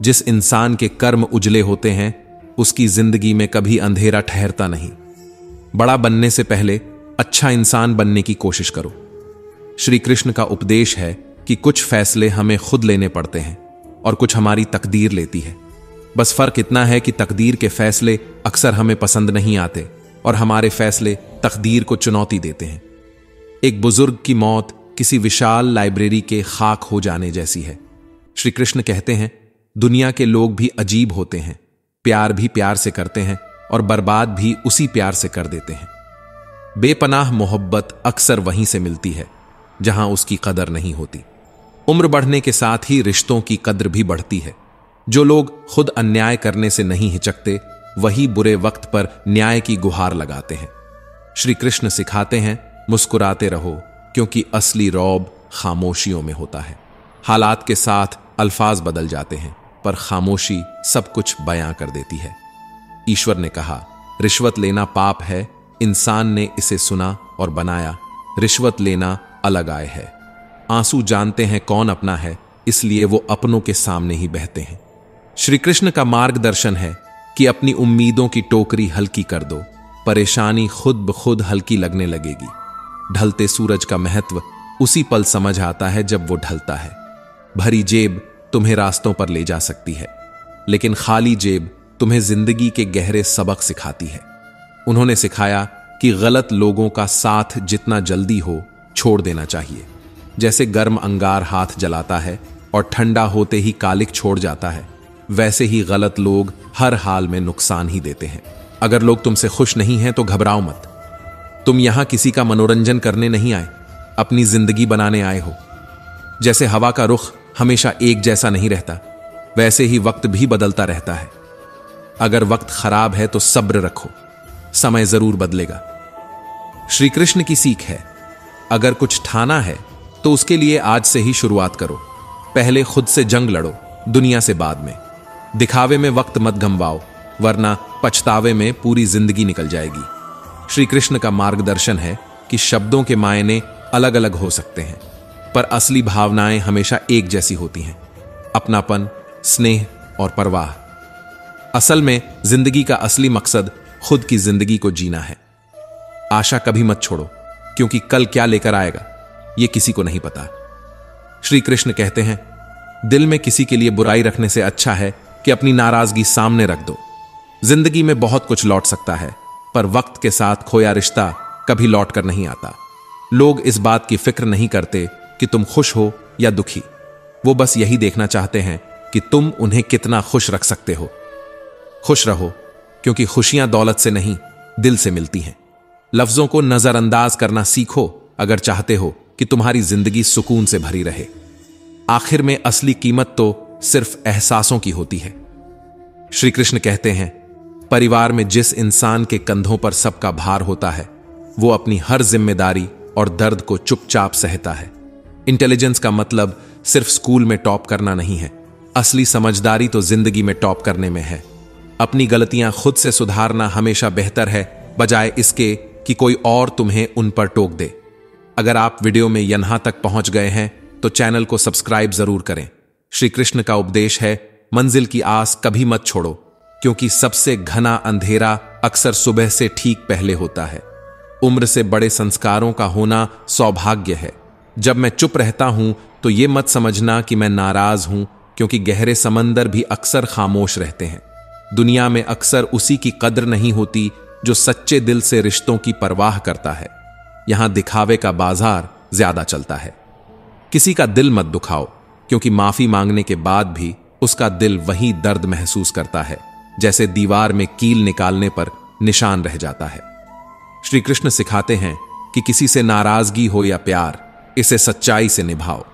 जिस इंसान के कर्म उजले होते हैं उसकी जिंदगी में कभी अंधेरा ठहरता नहीं। बड़ा बनने से पहले अच्छा इंसान बनने की कोशिश करो। श्री कृष्ण का उपदेश है कि कुछ फैसले हमें खुद लेने पड़ते हैं और कुछ हमारी तकदीर लेती है। बस फर्क इतना है कि तकदीर के फैसले अक्सर हमें पसंद नहीं आते और हमारे फैसले तकदीर को चुनौती देते हैं। एक बुजुर्ग की मौत किसी विशाल लाइब्रेरी के खाक हो जाने जैसी है। श्री कृष्ण कहते हैं, दुनिया के लोग भी अजीब होते हैं। प्यार भी प्यार से करते हैं और बर्बाद भी उसी प्यार से कर देते हैं। बेपनाह मोहब्बत अक्सर वहीं से मिलती है जहां उसकी कदर नहीं होती। उम्र बढ़ने के साथ ही रिश्तों की कद्र भी बढ़ती है। जो लोग खुद अन्याय करने से नहीं हिचकते वही बुरे वक्त पर न्याय की गुहार लगाते हैं। श्री कृष्ण सिखाते हैं, मुस्कुराते रहो क्योंकि असली रौब खामोशियों में होता है। हालात के साथ अल्फाज बदल जाते हैं पर खामोशी सब कुछ बयां कर देती है। ईश्वर ने कहा, रिश्वत लेना पाप है, इंसान ने इसे सुना और बनाया। रिश्वत लेना अलग आय है। आंसू जानते हैं कौन अपना है, इसलिए वो अपनों के सामने ही बहते हैं। श्री कृष्ण का मार्गदर्शन है कि अपनी उम्मीदों की टोकरी हल्की कर दो, परेशानी खुद ब खुद हल्की लगने लगेगी। ढलते सूरज का महत्व उसी पल समझ आता है जब वो ढलता है। भरी जेब तुम्हें रास्तों पर ले जा सकती है, लेकिन खाली जेब तुम्हें जिंदगी के गहरे सबक सिखाती है। उन्होंने सिखाया कि गलत लोगों का साथ जितना जल्दी हो छोड़ देना चाहिए। जैसे गर्म अंगार हाथ जलाता है और ठंडा होते ही कालिक छोड़ जाता है, वैसे ही गलत लोग हर हाल में नुकसान ही देते हैं। अगर लोग तुमसे खुश नहीं हैं तो घबराओ मत। तुम यहां किसी का मनोरंजन करने नहीं आए, अपनी जिंदगी बनाने आए हो। जैसे हवा का रुख हमेशा एक जैसा नहीं रहता, वैसे ही वक्त भी बदलता रहता है। अगर वक्त खराब है तो सब्र रखो, समय जरूर बदलेगा। श्री कृष्ण की सीख है, अगर कुछ ठाना है तो उसके लिए आज से ही शुरुआत करो। पहले खुद से जंग लड़ो, दुनिया से बाद में। दिखावे में वक्त मत गंवाओ, वरना पछतावे में पूरी जिंदगी निकल जाएगी। श्री कृष्ण का मार्गदर्शन है कि शब्दों के मायने अलग अलग हो सकते हैं, पर असली भावनाएं हमेशा एक जैसी होती हैं, अपनापन, स्नेह और परवाह। असल में जिंदगी का असली मकसद खुद की जिंदगी को जीना है। आशा कभी मत छोड़ो, क्योंकि कल क्या लेकर आएगा यह किसी को नहीं पता। श्री कृष्ण कहते हैं, दिल में किसी के लिए बुराई रखने से अच्छा है कि अपनी नाराजगी सामने रख दो। जिंदगी में बहुत कुछ लौट सकता है, पर वक्त के साथ खोया रिश्ता कभी लौट कर नहीं आता। लोग इस बात की फिक्र नहीं करते कि तुम खुश हो या दुखी, वो बस यही देखना चाहते हैं कि तुम उन्हें कितना खुश रख सकते हो। खुश रहो, क्योंकि खुशियां दौलत से नहीं, दिल से मिलती हैं। लफ्जों को नजरअंदाज करना सीखो अगर चाहते हो कि तुम्हारी जिंदगी सुकून से भरी रहे। आखिर में असली कीमत तो सिर्फ एहसासों की होती है। श्री कृष्ण कहते हैं, परिवार में जिस इंसान के कंधों पर सबका भार होता है, वो अपनी हर जिम्मेदारी और दर्द को चुपचाप सहता है। इंटेलिजेंस का मतलब सिर्फ स्कूल में टॉप करना नहीं है, असली समझदारी तो जिंदगी में टॉप करने में है। अपनी गलतियां खुद से सुधारना हमेशा बेहतर है, बजाय इसके कि कोई और तुम्हें उन पर टोक दे। अगर आप वीडियो में यहां तक पहुंच गए हैं तो चैनल को सब्सक्राइब जरूर करें। श्री कृष्ण का उपदेश है, मंजिल की आस कभी मत छोड़ो, क्योंकि सबसे घना अंधेरा अक्सर सुबह से ठीक पहले होता है। उम्र से बड़े संस्कारों का होना सौभाग्य है। जब मैं चुप रहता हूं तो यह मत समझना कि मैं नाराज हूं, क्योंकि गहरे समंदर भी अक्सर खामोश रहते हैं। दुनिया में अक्सर उसी की कद्र नहीं होती जो सच्चे दिल से रिश्तों की परवाह करता है। यहां दिखावे का बाजार ज्यादा चलता है। किसी का दिल मत दुखाओ, क्योंकि माफी मांगने के बाद भी उसका दिल वही दर्द महसूस करता है जैसे दीवार में कील निकालने पर निशान रह जाता है। श्री कृष्ण सिखाते हैं कि किसी से नाराजगी हो या प्यार, इसे सच्चाई से निभाओ।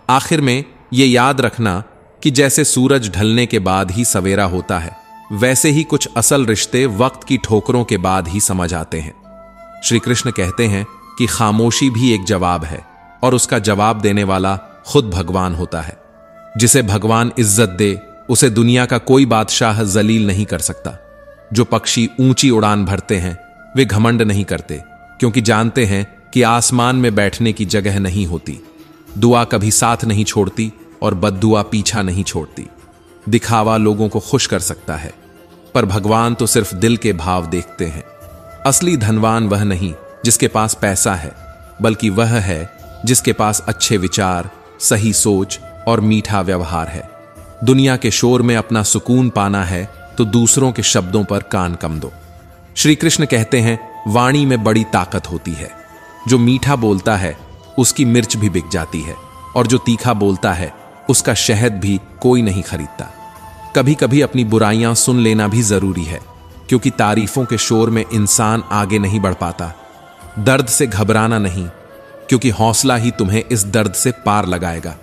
आखिर में ये याद रखना कि जैसे सूरज ढलने के बाद ही सवेरा होता है, वैसे ही कुछ असल रिश्ते वक्त की ठोकरों के बाद ही समझ आते हैं। श्री कृष्ण कहते हैं कि खामोशी भी एक जवाब है, और उसका जवाब देने वाला खुद भगवान होता है। जिसे भगवान इज्जत दे, उसे दुनिया का कोई बादशाह जलील नहीं कर सकता। जो पक्षी ऊंची उड़ान भरते हैं, वे घमंड नहीं करते, क्योंकि जानते हैं कि आसमान में बैठने की जगह नहीं होती। दुआ कभी साथ नहीं छोड़ती और बद्दुआ पीछा नहीं छोड़ती। दिखावा लोगों को खुश कर सकता है, पर भगवान तो सिर्फ दिल के भाव देखते हैं। असली धनवान वह नहीं जिसके पास पैसा है, बल्कि वह है जिसके पास अच्छे विचार, सही सोच और मीठा व्यवहार है। दुनिया के शोर में अपना सुकून पाना है तो दूसरों के शब्दों पर कान कम दो। श्री कृष्ण कहते हैं, वाणी में बड़ी ताकत होती है। जो मीठा बोलता है उसकी मिर्च भी बिक जाती है, और जो तीखा बोलता है उसका शहद भी कोई नहीं खरीदता। कभी कभी अपनी बुराइयां सुन लेना भी जरूरी है, क्योंकि तारीफों के शोर में इंसान आगे नहीं बढ़ पाता। दर्द से घबराना नहीं, क्योंकि हौसला ही तुम्हें इस दर्द से पार लगाएगा।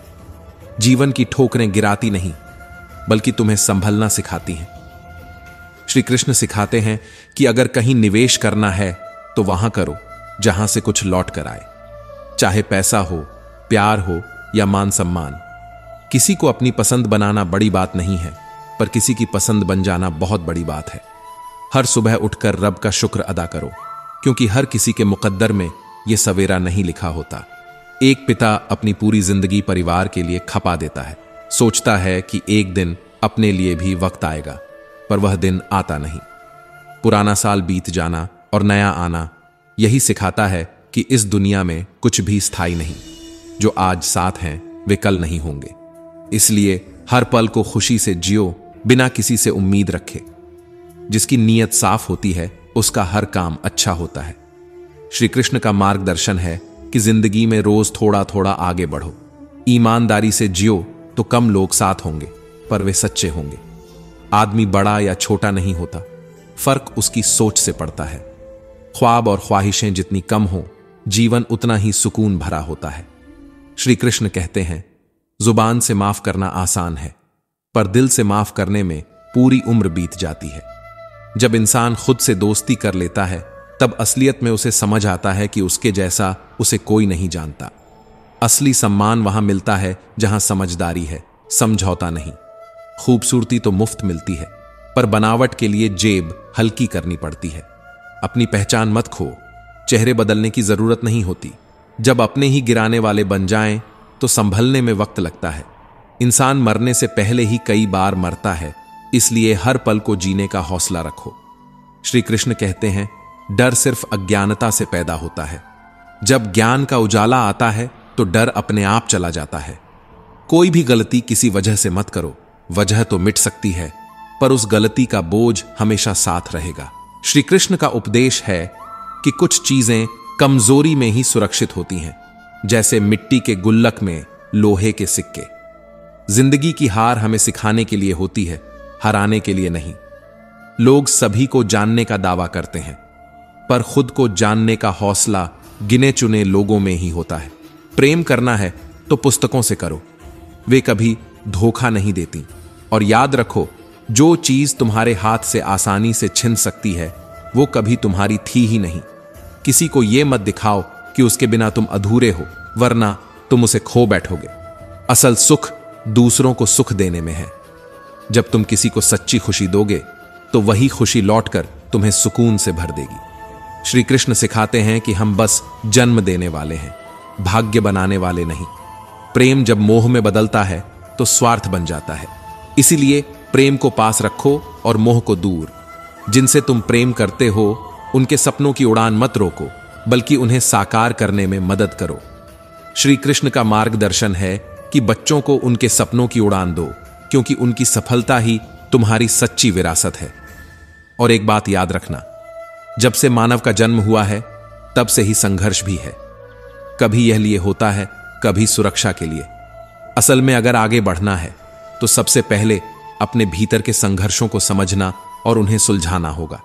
जीवन की ठोकरें गिराती नहीं, बल्कि तुम्हें संभलना सिखाती हैं। श्री कृष्ण सिखाते हैं कि अगर कहीं निवेश करना है तो वहां करो जहां से कुछ लौट कर आए, चाहे पैसा हो, प्यार हो या मान सम्मान। किसी को अपनी पसंद बनाना बड़ी बात नहीं है, पर किसी की पसंद बन जाना बहुत बड़ी बात है। हर सुबह उठकर रब का शुक्र अदा करो, क्योंकि हर किसी के मुकद्दर में यह सवेरा नहीं लिखा होता। एक पिता अपनी पूरी जिंदगी परिवार के लिए खपा देता है, सोचता है कि एक दिन अपने लिए भी वक्त आएगा, पर वह दिन आता नहीं। पुराना साल बीत जाना और नया आना यही सिखाता है कि इस दुनिया में कुछ भी स्थायी नहीं। जो आज साथ हैं वे कल नहीं होंगे। इसलिए हर पल को खुशी से जियो, बिना किसी से उम्मीद रखे। जिसकी नीयत साफ होती है उसका हर काम अच्छा होता है। श्री कृष्ण का मार्गदर्शन है कि जिंदगी में रोज थोड़ा थोड़ा आगे बढ़ो। ईमानदारी से जियो तो कम लोग साथ होंगे, पर वे सच्चे होंगे। आदमी बड़ा या छोटा नहीं होता, फर्क उसकी सोच से पड़ता है। ख्वाब और ख्वाहिशें जितनी कम हो, जीवन उतना ही सुकून भरा होता है। श्री कृष्ण कहते हैं, जुबान से माफ करना आसान है, पर दिल से माफ करने में पूरी उम्र बीत जाती है। जब इंसान खुद से दोस्ती कर लेता है, तब असलियत में उसे समझ आता है कि उसके जैसा उसे कोई नहीं जानता। असली सम्मान वहां मिलता है जहां समझदारी है, समझौता नहीं। खूबसूरती तो मुफ्त मिलती है, पर बनावट के लिए जेब हल्की करनी पड़ती है। अपनी पहचान मत खो, चेहरे बदलने की जरूरत नहीं होती। जब अपने ही गिराने वाले बन जाएं तो संभलने में वक्त लगता है। इंसान मरने से पहले ही कई बार मरता है, इसलिए हर पल को जीने का हौसला रखो। श्री कृष्ण कहते हैं, डर सिर्फ अज्ञानता से पैदा होता है। जब ज्ञान का उजाला आता है तो डर अपने आप चला जाता है। कोई भी गलती किसी वजह से मत करो। वजह तो मिट सकती है, पर उस गलती का बोझ हमेशा साथ रहेगा। श्री कृष्ण का उपदेश है कि कुछ चीजें कमजोरी में ही सुरक्षित होती हैं, जैसे मिट्टी के गुल्लक में लोहे के सिक्के। जिंदगी की हार हमें सिखाने के लिए होती है, हराने के लिए नहीं। लोग सभी को जानने का दावा करते हैं, पर खुद को जानने का हौसला गिने चुने लोगों में ही होता है। प्रेम करना है तो पुस्तकों से करो, वे कभी धोखा नहीं देती। और याद रखो, जो चीज तुम्हारे हाथ से आसानी से छिन सकती है वो कभी तुम्हारी थी ही नहीं। किसी को यह मत दिखाओ कि उसके बिना तुम अधूरे हो, वरना तुम उसे खो बैठोगे। असल सुख दूसरों को सुख देने में है। जब तुम किसी को सच्ची खुशी दोगे तो वही खुशी लौटकर तुम्हें सुकून से भर देगी। श्री कृष्ण सिखाते हैं कि हम बस जन्म देने वाले हैं, भाग्य बनाने वाले नहीं। प्रेम जब मोह में बदलता है तो स्वार्थ बन जाता है। इसीलिए प्रेम को पास रखो और मोह को दूर। जिनसे तुम प्रेम करते हो उनके सपनों की उड़ान मत रोको, बल्कि उन्हें साकार करने में मदद करो। श्री कृष्ण का मार्गदर्शन है कि बच्चों को उनके सपनों की उड़ान दो, क्योंकि उनकी सफलता ही तुम्हारी सच्ची विरासत है। और एक बात याद रखना, जब से मानव का जन्म हुआ है तब से ही संघर्ष भी है। कभी यह लिए होता है, कभी सुरक्षा के लिए। असल में अगर आगे बढ़ना है तो सबसे पहले अपने भीतर के संघर्षों को समझना और उन्हें सुलझाना होगा,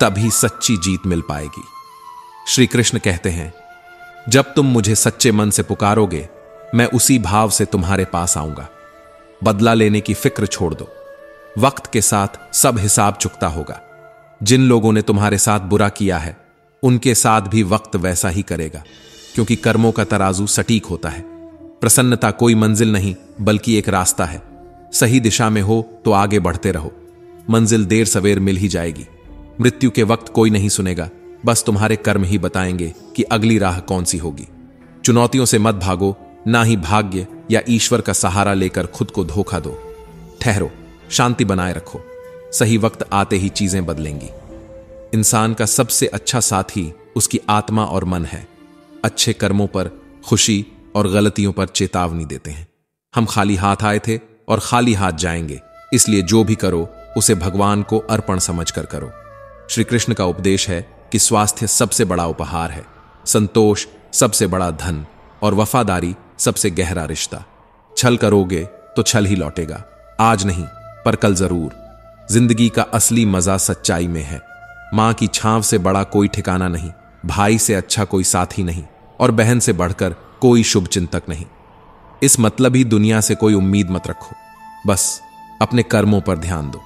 तभी सच्ची जीत मिल पाएगी। श्री कृष्ण कहते हैं, जब तुम मुझे सच्चे मन से पुकारोगे मैं उसी भाव से तुम्हारे पास आऊंगा। बदला लेने की फिक्र छोड़ दो, वक्त के साथ सब हिसाब चुकता होगा। जिन लोगों ने तुम्हारे साथ बुरा किया है उनके साथ भी वक्त वैसा ही करेगा, क्योंकि कर्मों का तराजू सटीक होता है। प्रसन्नता कोई मंजिल नहीं बल्कि एक रास्ता है। सही दिशा में हो तो आगे बढ़ते रहो, मंजिल देर सवेर मिल ही जाएगी। मृत्यु के वक्त कोई नहीं सुनेगा, बस तुम्हारे कर्म ही बताएंगे कि अगली राह कौन सी होगी। चुनौतियों से मत भागो, ना ही भाग्य या ईश्वर का सहारा लेकर खुद को धोखा दो। ठहरो, शांति बनाए रखो, सही वक्त आते ही चीजें बदलेंगी। इंसान का सबसे अच्छा साथी उसकी आत्मा और मन है। अच्छे कर्मों पर खुशी और गलतियों पर चेतावनी देते हैं। हम खाली हाथ आए थे और खाली हाथ जाएंगे, इसलिए जो भी करो उसे भगवान को अर्पण समझकर करो। श्री कृष्ण का उपदेश है कि स्वास्थ्य सबसे बड़ा उपहार है, संतोष सबसे बड़ा धन और वफादारी सबसे गहरा रिश्ता। छल करोगे तो छल ही लौटेगा, आज नहीं पर कल जरूर। जिंदगी का असली मजा सच्चाई में है। मां की छांव से बड़ा कोई ठिकाना नहीं, भाई से अच्छा कोई साथी नहीं, और बहन से बढ़कर कोई शुभ चिंतक नहीं। इस मतलबी दुनिया से कोई उम्मीद मत रखो, बस अपने कर्मों पर ध्यान दो।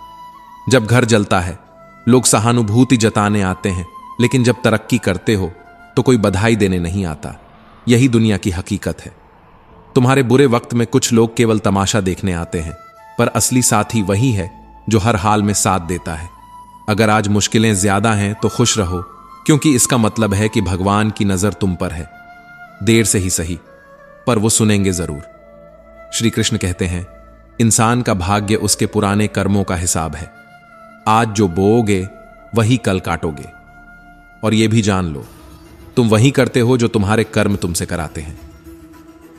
जब घर जलता है लोग सहानुभूति जताने आते हैं, लेकिन जब तरक्की करते हो तो कोई बधाई देने नहीं आता। यही दुनिया की हकीकत है। तुम्हारे बुरे वक्त में कुछ लोग केवल तमाशा देखने आते हैं, पर असली साथी वही है जो हर हाल में साथ देता है। अगर आज मुश्किलें ज्यादा हैं तो खुश रहो, क्योंकि इसका मतलब है कि भगवान की नजर तुम पर है। देर से ही सही, पर वो सुनेंगे जरूर। श्री कृष्ण कहते हैं, इंसान का भाग्य उसके पुराने कर्मों का हिसाब है। आज जो बोओगे वही कल काटोगे। और यह भी जान लो, तुम वही करते हो जो तुम्हारे कर्म तुमसे कराते हैं।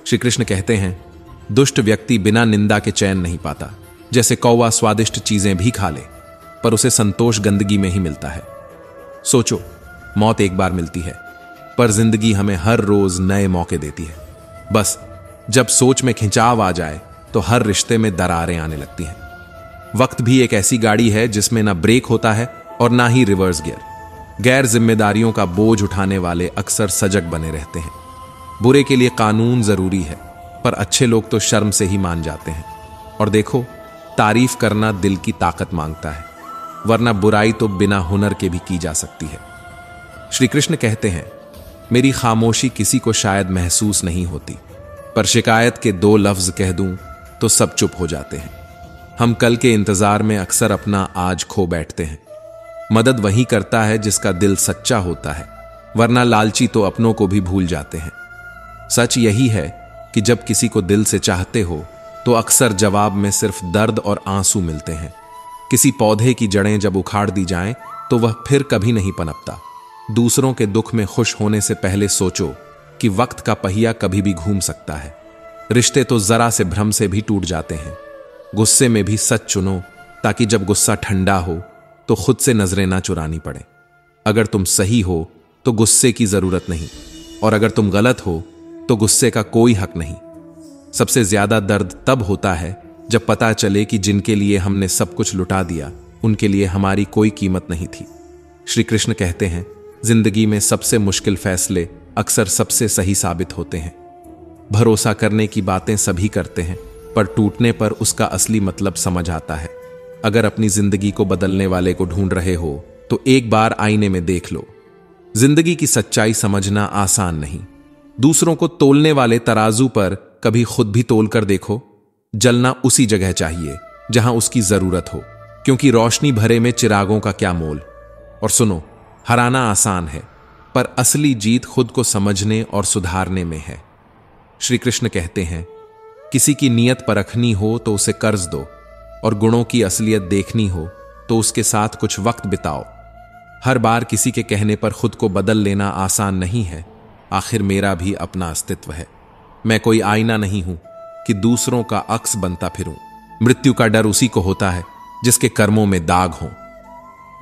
श्री कृष्ण कहते हैं, दुष्ट व्यक्ति बिना निंदा के चैन नहीं पाता। जैसे कौवा स्वादिष्ट चीजें भी खा ले, पर उसे संतोष गंदगी में ही मिलता है। सोचो, मौत एक बार मिलती है, पर जिंदगी हमें हर रोज नए मौके देती है। बस जब सोच में खिंचाव आ जाए तो हर रिश्ते में दरारें आने लगती हैं। वक्त भी एक ऐसी गाड़ी है जिसमें ना ब्रेक होता है और ना ही रिवर्स गियर। गैर जिम्मेदारियों का बोझ उठाने वाले अक्सर सजग बने रहते हैं। बुरे के लिए कानून जरूरी है, पर अच्छे लोग तो शर्म से ही मान जाते हैं। और देखो, तारीफ करना दिल की ताकत मांगता है, वरना बुराई तो बिना हुनर के भी की जा सकती है। श्री कृष्ण कहते हैं, मेरी खामोशी किसी को शायद महसूस नहीं होती, पर शिकायत के 2 लफ्ज कह दूं तो सब चुप हो जाते हैं। हम कल के इंतजार में अक्सर अपना आज खो बैठते हैं। मदद वही करता है जिसका दिल सच्चा होता है, वरना लालची तो अपनों को भी भूल जाते हैं। सच यही है कि जब किसी को दिल से चाहते हो तो अक्सर जवाब में सिर्फ दर्द और आंसू मिलते हैं। किसी पौधे की जड़ें जब उखाड़ दी जाएं तो वह फिर कभी नहीं पनपता। दूसरों के दुख में खुश होने से पहले सोचो कि वक्त का पहिया कभी भी घूम सकता है। रिश्ते तो जरा से भ्रम से भी टूट जाते हैं। गुस्से में भी सच चुनो, ताकि जब गुस्सा ठंडा हो तो खुद से नजरें ना चुरानी पड़े। अगर तुम सही हो तो गुस्से की जरूरत नहीं, और अगर तुम गलत हो तो गुस्से का कोई हक नहीं। सबसे ज्यादा दर्द तब होता है जब पता चले कि जिनके लिए हमने सब कुछ लुटा दिया उनके लिए हमारी कोई कीमत नहीं थी। श्री कृष्ण कहते हैं, जिंदगी में सबसे मुश्किल फैसले अक्सर सबसे सही साबित होते हैं। भरोसा करने की बातें सभी करते हैं, पर टूटने पर उसका असली मतलब समझ आता है। अगर अपनी जिंदगी को बदलने वाले को ढूंढ रहे हो तो एक बार आईने में देख लो। जिंदगी की सच्चाई समझना आसान नहीं। दूसरों को तोलने वाले तराजू पर कभी खुद भी तोल कर देखो। जलना उसी जगह चाहिए जहां उसकी जरूरत हो, क्योंकि रोशनी भरे में चिरागों का क्या मोल। और सुनो, हराना आसान है, पर असली जीत खुद को समझने और सुधारने में है। श्री कृष्ण कहते हैं, किसी की नीयत परखनी हो तो उसे कर्ज दो, और गुणों की असलियत देखनी हो तो उसके साथ कुछ वक्त बिताओ। हर बार किसी के कहने पर खुद को बदल लेना आसान नहीं है। आखिर मेरा भी अपना अस्तित्व है। मैं कोई आईना नहीं हूं कि दूसरों का अक्स बनता फिरूं। मृत्यु का डर उसी को होता है जिसके कर्मों में दाग हों।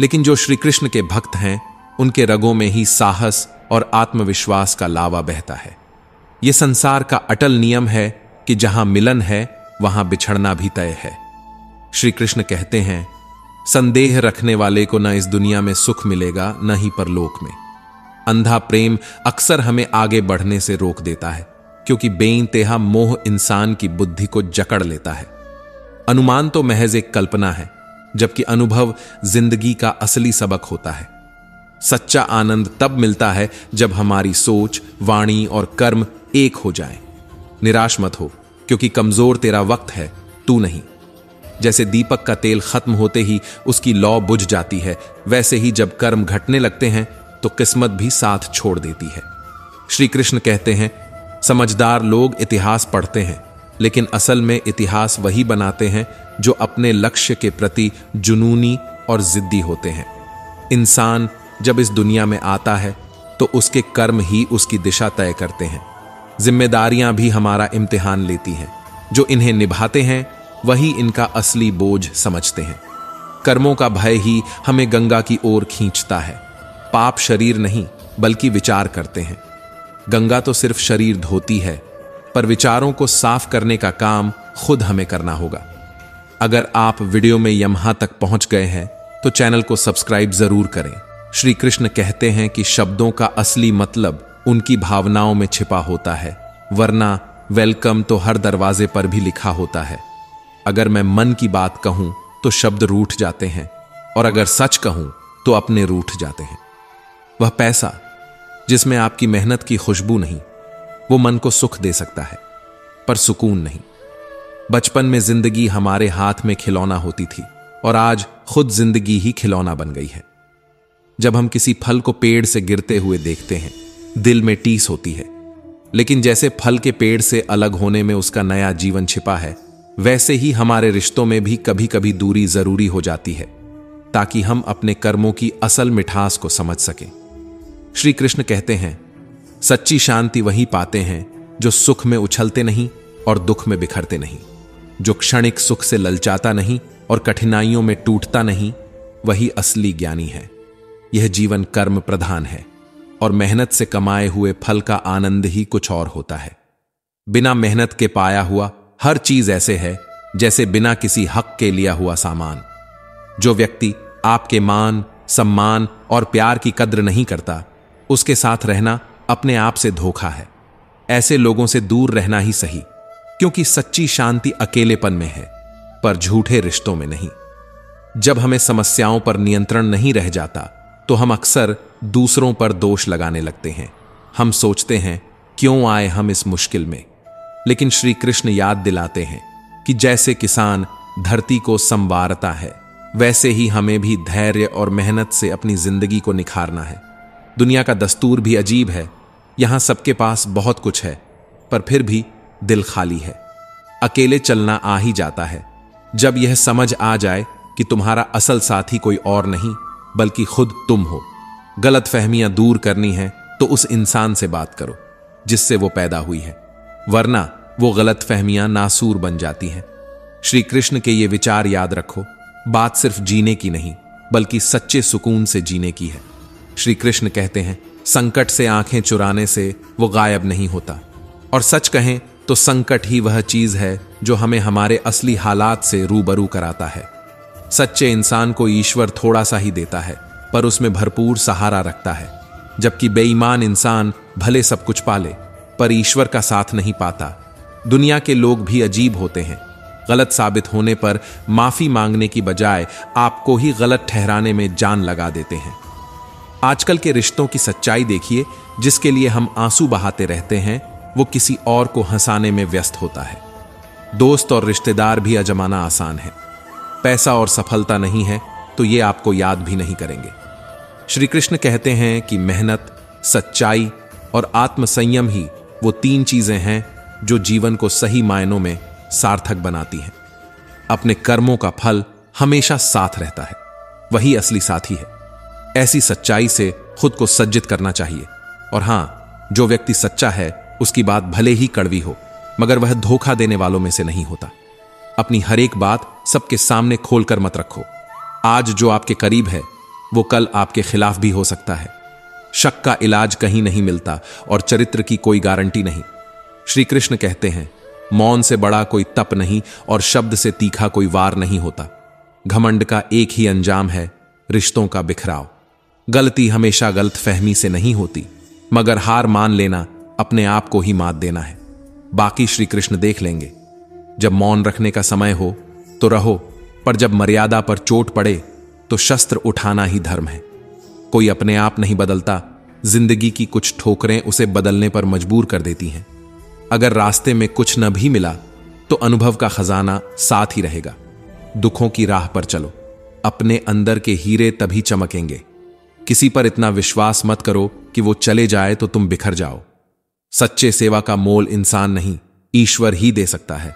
लेकिन जो श्री कृष्ण के भक्त हैं, उनके रगों में ही साहस और आत्मविश्वास का लावा बहता है। यह संसार का अटल नियम है कि जहां मिलन है वहां बिछड़ना भी तय है। श्री कृष्ण कहते हैं, संदेह रखने वाले को न इस दुनिया में सुख मिलेगा न ही परलोक में। अंधा प्रेम अक्सर हमें आगे बढ़ने से रोक देता है, क्योंकि बेइंतहा मोह इंसान की बुद्धि को जकड़ लेता है। अनुमान तो महज एक कल्पना है, जबकि अनुभव जिंदगी का असली सबक होता है। सच्चा आनंद तब मिलता है जब हमारी सोच, वाणी और कर्म एक हो जाएं। निराश मत हो, क्योंकि कमजोर तेरा वक्त है, तू नहीं। जैसे दीपक का तेल खत्म होते ही उसकी लौ बुझ जाती है, वैसे ही जब कर्म घटने लगते हैं तो किस्मत भी साथ छोड़ देती है। श्री कृष्ण कहते हैं, समझदार लोग इतिहास पढ़ते हैं, लेकिन असल में इतिहास वही बनाते हैं जो अपने लक्ष्य के प्रति जुनूनी और जिद्दी होते हैं। इंसान जब इस दुनिया में आता है तो उसके कर्म ही उसकी दिशा तय करते हैं। जिम्मेदारियां भी हमारा इम्तिहान लेती हैं। जो इन्हें निभाते हैं वही इनका असली बोझ समझते हैं। कर्मों का भय ही हमें गंगा की ओर खींचता है। पाप शरीर नहीं बल्कि विचार करते हैं। गंगा तो सिर्फ शरीर धोती है, पर विचारों को साफ करने का काम खुद हमें करना होगा। अगर आप वीडियो में यहां तक पहुंच गए हैं तो चैनल को सब्सक्राइब जरूर करें। श्री कृष्ण कहते हैं कि शब्दों का असली मतलब उनकी भावनाओं में छिपा होता है, वरना वेलकम तो हर दरवाजे पर भी लिखा होता है। अगर मैं मन की बात कहूं तो शब्द रूठ जाते हैं, और अगर सच कहूं तो अपने रूठ जाते हैं। वह पैसा जिसमें आपकी मेहनत की खुशबू नहीं, वो मन को सुख दे सकता है, पर सुकून नहीं। बचपन में जिंदगी हमारे हाथ में खिलौना होती थी, और आज खुद जिंदगी ही खिलौना बन गई है। जब हम किसी फल को पेड़ से गिरते हुए देखते हैं, दिल में टीस होती है। लेकिन जैसे फल के पेड़ से अलग होने में उसका नया जीवन छिपा है, वैसे ही हमारे रिश्तों में भी कभी कभी दूरी जरूरी हो जाती है, ताकि हम अपने कर्मों की असल मिठास को समझ सकें। श्री कृष्ण कहते हैं, सच्ची शांति वही पाते हैं जो सुख में उछलते नहीं और दुख में बिखरते नहीं, जो क्षणिक सुख से ललचाता नहीं और कठिनाइयों में टूटता नहीं, वही असली ज्ञानी है। यह जीवन कर्म प्रधान है, और मेहनत से कमाए हुए फल का आनंद ही कुछ और होता है। बिना मेहनत के पाया हुआ हर चीज ऐसे है जैसे बिना किसी हक के लिया हुआ सामान। जो व्यक्ति आपके मान, सम्मान और प्यार की कद्र नहीं करता, उसके साथ रहना अपने आप से धोखा है। ऐसे लोगों से दूर रहना ही सही, क्योंकि सच्ची शांति अकेलेपन में है, पर झूठे रिश्तों में नहीं। जब हमें समस्याओं पर नियंत्रण नहीं रह जाता तो हम अक्सर दूसरों पर दोष लगाने लगते हैं। हम सोचते हैं, क्यों आए हम इस मुश्किल में। लेकिन श्री कृष्ण याद दिलाते हैं कि जैसे किसान धरती को संवारता है, वैसे ही हमें भी धैर्य और मेहनत से अपनी जिंदगी को निखारना है। दुनिया का दस्तूर भी अजीब है। यहां सबके पास बहुत कुछ है, पर फिर भी दिल खाली है। अकेले चलना आ ही जाता है। जब यह समझ आ जाए कि तुम्हारा असल साथी कोई और नहीं बल्कि खुद तुम हो। गलतफहमियां दूर करनी है तो उस इंसान से बात करो जिससे वो पैदा हुई है, वरना वो गलतफहमियां नासूर बन जाती हैं। श्री कृष्ण के ये विचार याद रखो। बात सिर्फ जीने की नहीं बल्कि सच्चे सुकून से जीने की है। श्री कृष्ण कहते हैं, संकट से आंखें चुराने से वो गायब नहीं होता, और सच कहें तो संकट ही वह चीज है जो हमें हमारे असली हालात से रूबरू कराता है। सच्चे इंसान को ईश्वर थोड़ा सा ही देता है, पर उसमें भरपूर सहारा रखता है, जबकि बेईमान इंसान भले सब कुछ पाले पर ईश्वर का साथ नहीं पाता। दुनिया के लोग भी अजीब होते हैं, गलत साबित होने पर माफी मांगने की बजाय आपको ही गलत ठहराने में जान लगा देते हैं। आजकल के रिश्तों की सच्चाई देखिए, जिसके लिए हम आंसू बहाते रहते हैं वो किसी और को हंसाने में व्यस्त होता है। दोस्त और रिश्तेदार भी आजमाना आसान है, पैसा और सफलता नहीं है तो ये आपको याद भी नहीं करेंगे। श्री कृष्ण कहते हैं कि मेहनत, सच्चाई और आत्मसंयम ही वो 3 चीजें हैं जो जीवन को सही मायनों में सार्थक बनाती हैं। अपने कर्मों का फल हमेशा साथ रहता है, वही असली साथी है। ऐसी सच्चाई से खुद को सज्जित करना चाहिए। और हां, जो व्यक्ति सच्चा है उसकी बात भले ही कड़वी हो, मगर वह धोखा देने वालों में से नहीं होता। अपनी हर एक बात सबके सामने खोलकर मत रखो। आज जो आपके करीब है वो कल आपके खिलाफ भी हो सकता है। शक का इलाज कहीं नहीं मिलता और चरित्र की कोई गारंटी नहीं। श्री कृष्ण कहते हैं, मौन से बड़ा कोई तप नहीं और शब्द से तीखा कोई वार नहीं होता। घमंड का एक ही अंजाम है, रिश्तों का बिखराव। गलती हमेशा गलत फहमी से नहीं होती, मगर हार मान लेना अपने आप को ही मात देना है। बाकी श्री कृष्ण देख लेंगे। जब मौन रखने का समय हो तो रहो, पर जब मर्यादा पर चोट पड़े तो शस्त्र उठाना ही धर्म है। कोई अपने आप नहीं बदलता, जिंदगी की कुछ ठोकरें उसे बदलने पर मजबूर कर देती हैं। अगर रास्ते में कुछ न भी मिला तो अनुभव का खजाना साथ ही रहेगा। दुखों की राह पर चलो, अपने अंदर के हीरे तभी चमकेंगे। किसी पर इतना विश्वास मत करो कि वो चले जाए तो तुम बिखर जाओ। सच्चे सेवा का मोल इंसान नहीं, ईश्वर ही दे सकता है।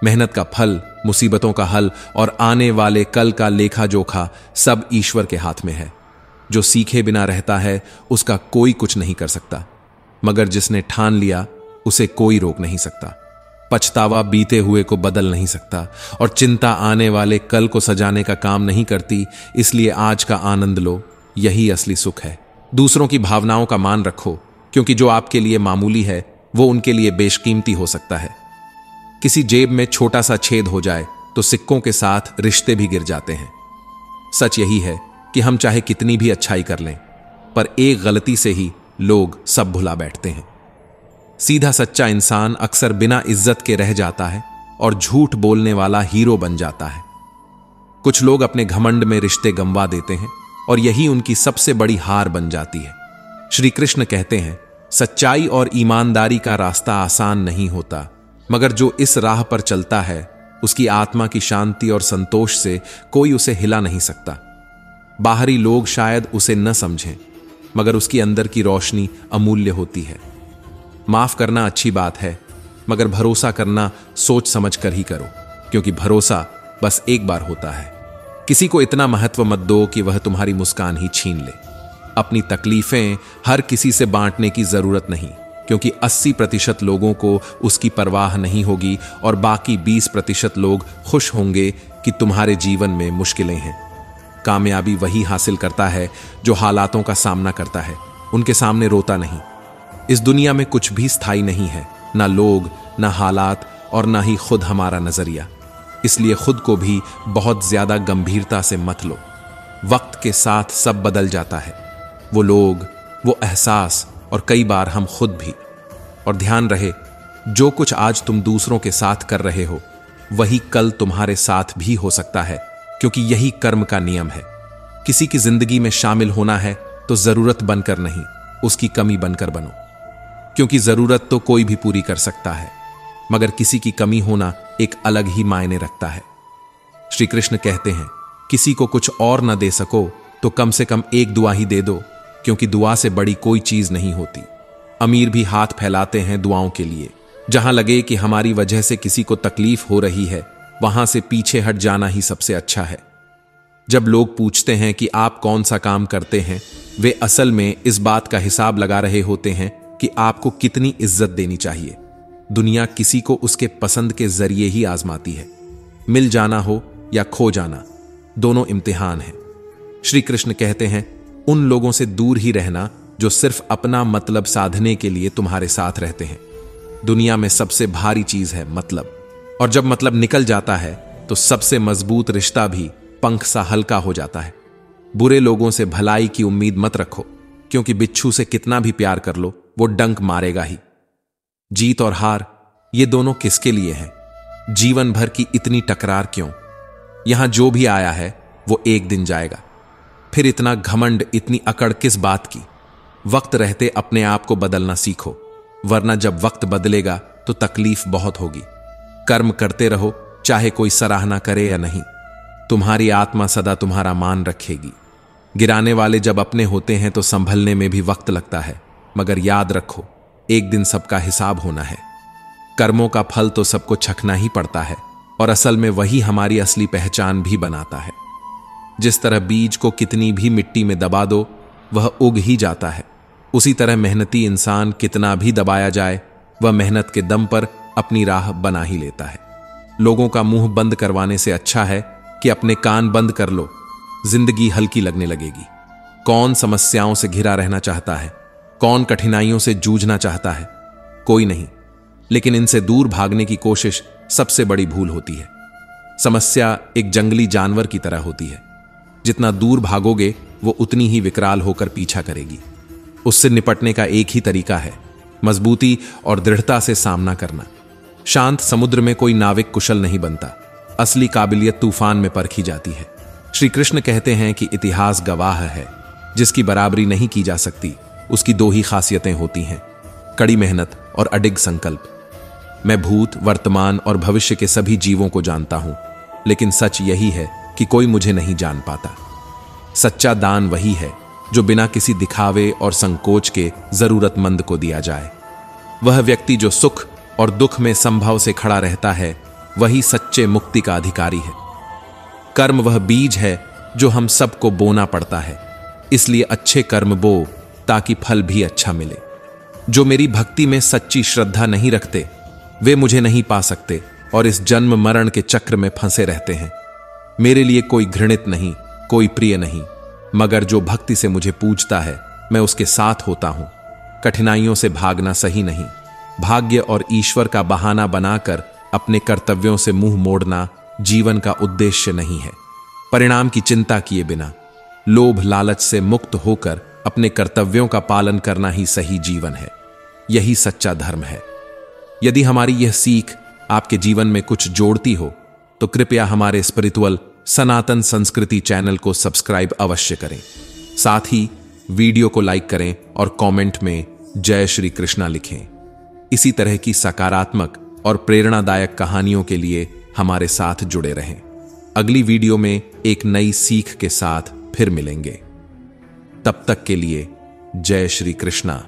मेहनत का फल, मुसीबतों का हल और आने वाले कल का लेखा जोखा सब ईश्वर के हाथ में है। जो सीखे बिना रहता है उसका कोई कुछ नहीं कर सकता, मगर जिसने ठान लिया उसे कोई रोक नहीं सकता। पछतावा बीते हुए को बदल नहीं सकता और चिंता आने वाले कल को सजाने का काम नहीं करती। इसलिए आज का आनंद लो, यही असली सुख है। दूसरों की भावनाओं का मान रखो, क्योंकि जो आपके लिए मामूली है वो उनके लिए बेशकीमती हो सकता है। किसी जेब में छोटा सा छेद हो जाए तो सिक्कों के साथ रिश्ते भी गिर जाते हैं। सच यही है कि हम चाहे कितनी भी अच्छाई कर लें, पर एक गलती से ही लोग सब भुला बैठते हैं। सीधा सच्चा इंसान अक्सर बिना इज्जत के रह जाता है और झूठ बोलने वाला हीरो बन जाता है। कुछ लोग अपने घमंड में रिश्ते गंवा देते हैं और यही उनकी सबसे बड़ी हार बन जाती है। श्री कृष्ण कहते हैं, सच्चाई और ईमानदारी का रास्ता आसान नहीं होता, मगर जो इस राह पर चलता है उसकी आत्मा की शांति और संतोष से कोई उसे हिला नहीं सकता। बाहरी लोग शायद उसे न समझें, मगर उसकी अंदर की रोशनी अमूल्य होती है। माफ करना अच्छी बात है, मगर भरोसा करना सोच समझ कर ही करो, क्योंकि भरोसा बस एक बार होता है। किसी को इतना महत्व मत दो कि वह तुम्हारी मुस्कान ही छीन ले। अपनी तकलीफें हर किसी से बांटने की जरूरत नहीं, क्योंकि 80% लोगों को उसकी परवाह नहीं होगी और बाकी 20% लोग खुश होंगे कि तुम्हारे जीवन में मुश्किलें हैं। कामयाबी वही हासिल करता है जो हालातों का सामना करता है, उनके सामने रोता नहीं। इस दुनिया में कुछ भी स्थायी नहीं है, ना लोग, ना हालात और ना ही खुद हमारा नजरिया। इसलिए खुद को भी बहुत ज्यादा गंभीरता से मत लो। वक्त के साथ सब बदल जाता है, वो लोग, वो एहसास और कई बार हम खुद भी। और ध्यान रहे, जो कुछ आज तुम दूसरों के साथ कर रहे हो वही कल तुम्हारे साथ भी हो सकता है, क्योंकि यही कर्म का नियम है। किसी की जिंदगी में शामिल होना है तो जरूरत बनकर नहीं, उसकी कमी बनकर बनो, क्योंकि जरूरत तो कोई भी पूरी कर सकता है, मगर किसी की कमी होना एक अलग ही मायने रखता है। श्री कृष्ण कहते हैं, किसी को कुछ और न दे सको तो कम से कम एक दुआ ही दे दो, क्योंकि दुआ से बड़ी कोई चीज नहीं होती। अमीर भी हाथ फैलाते हैं दुआओं के लिए। जहां लगे कि हमारी वजह से किसी को तकलीफ हो रही है, वहां से पीछे हट जाना ही सबसे अच्छा है। जब लोग पूछते हैं कि आप कौन सा काम करते हैं, वे असल में इस बात का हिसाब लगा रहे होते हैं कि आपको कितनी इज्जत देनी चाहिए। दुनिया किसी को उसके पसंद के जरिए ही आजमाती है। मिल जाना हो या खो जाना, दोनों इम्तिहान है। श्री कृष्ण कहते हैं, उन लोगों से दूर ही रहना जो सिर्फ अपना मतलब साधने के लिए तुम्हारे साथ रहते हैं। दुनिया में सबसे भारी चीज है मतलब, और जब मतलब निकल जाता है तो सबसे मजबूत रिश्ता भी पंख सा हल्का हो जाता है। बुरे लोगों से भलाई की उम्मीद मत रखो, क्योंकि बिच्छू से कितना भी प्यार कर लो वो डंक मारेगा ही। जीत और हार ये दोनों किसके लिए हैं? जीवन भर की इतनी टकरार क्यों? यहां जो भी आया है वो एक दिन जाएगा, फिर इतना घमंड, इतनी अकड़ किस बात की? वक्त रहते अपने आप को बदलना सीखो, वरना जब वक्त बदलेगा तो तकलीफ बहुत होगी। कर्म करते रहो, चाहे कोई सराहना करे या नहीं। तुम्हारी आत्मा सदा तुम्हारा मान रखेगी। गिराने वाले जब अपने होते हैं तो संभलने में भी वक्त लगता है, मगर याद रखो एक दिन सबका हिसाब होना है। कर्मों का फल तो सबको चखना ही पड़ता है, और असल में वही हमारी असली पहचान भी बनाता है। जिस तरह बीज को कितनी भी मिट्टी में दबा दो वह उग ही जाता है, उसी तरह मेहनती इंसान कितना भी दबाया जाए वह मेहनत के दम पर अपनी राह बना ही लेता है। लोगों का मुंह बंद करवाने से अच्छा है कि अपने कान बंद कर लो, जिंदगी हल्की लगने लगेगी। कौन समस्याओं से घिरा रहना चाहता है? कौन कठिनाइयों से जूझना चाहता है? कोई नहीं, लेकिन इनसे दूर भागने की कोशिश सबसे बड़ी भूल होती है। समस्या एक जंगली जानवर की तरह होती है, जितना दूर भागोगे वो उतनी ही विकराल होकर पीछा करेगी। उससे निपटने का एक ही तरीका है, मजबूती और दृढ़ता से सामना करना। शांत समुद्र में कोई नाविक कुशल नहीं बनता, असली काबिलियत तूफान में परखी जाती है। श्री कृष्ण कहते हैं कि इतिहास गवाह है, जिसकी बराबरी नहीं की जा सकती उसकी दो ही खासियतें होती हैं, कड़ी मेहनत और अडिग संकल्प। मैं भूत, वर्तमान और भविष्य के सभी जीवों को जानता हूं, लेकिन सच यही है कि कोई मुझे नहीं जान पाता। सच्चा दान वही है जो बिना किसी दिखावे और संकोच के जरूरतमंद को दिया जाए। वह व्यक्ति जो सुख और दुख में संभव से खड़ा रहता है वही सच्चे मुक्ति का अधिकारी है। कर्म वह बीज है जो हम सबको बोना पड़ता है, इसलिए अच्छे कर्म बो ताकि फल भी अच्छा मिले। जो मेरी भक्ति में सच्ची श्रद्धा नहीं रखते वे मुझे नहीं पा सकते और इस जन्म मरण के चक्र में फंसे रहते हैं। मेरे लिए कोई घृणित नहीं, कोई प्रिय नहीं, मगर जो भक्ति से मुझे पूजता है मैं उसके साथ होता हूं। कठिनाइयों से भागना सही नहीं, भाग्य और ईश्वर का बहाना बनाकर अपने कर्तव्यों से मुंह मोड़ना जीवन का उद्देश्य नहीं है। परिणाम की चिंता किए बिना लोभ लालच से मुक्त होकर अपने कर्तव्यों का पालन करना ही सही जीवन है। यही सच्चा धर्म है। यदि हमारी यह सीख आपके जीवन में कुछ जोड़ती हो तो कृपया हमारे स्पिरिचुअल सनातन संस्कृति चैनल को सब्सक्राइब अवश्य करें। साथ ही वीडियो को लाइक करें और कमेंट में जय श्री कृष्णा लिखें। इसी तरह की सकारात्मक और प्रेरणादायक कहानियों के लिए हमारे साथ जुड़े रहें। अगली वीडियो में एक नई सीख के साथ फिर मिलेंगे। तब तक के लिए जय श्री कृष्णा।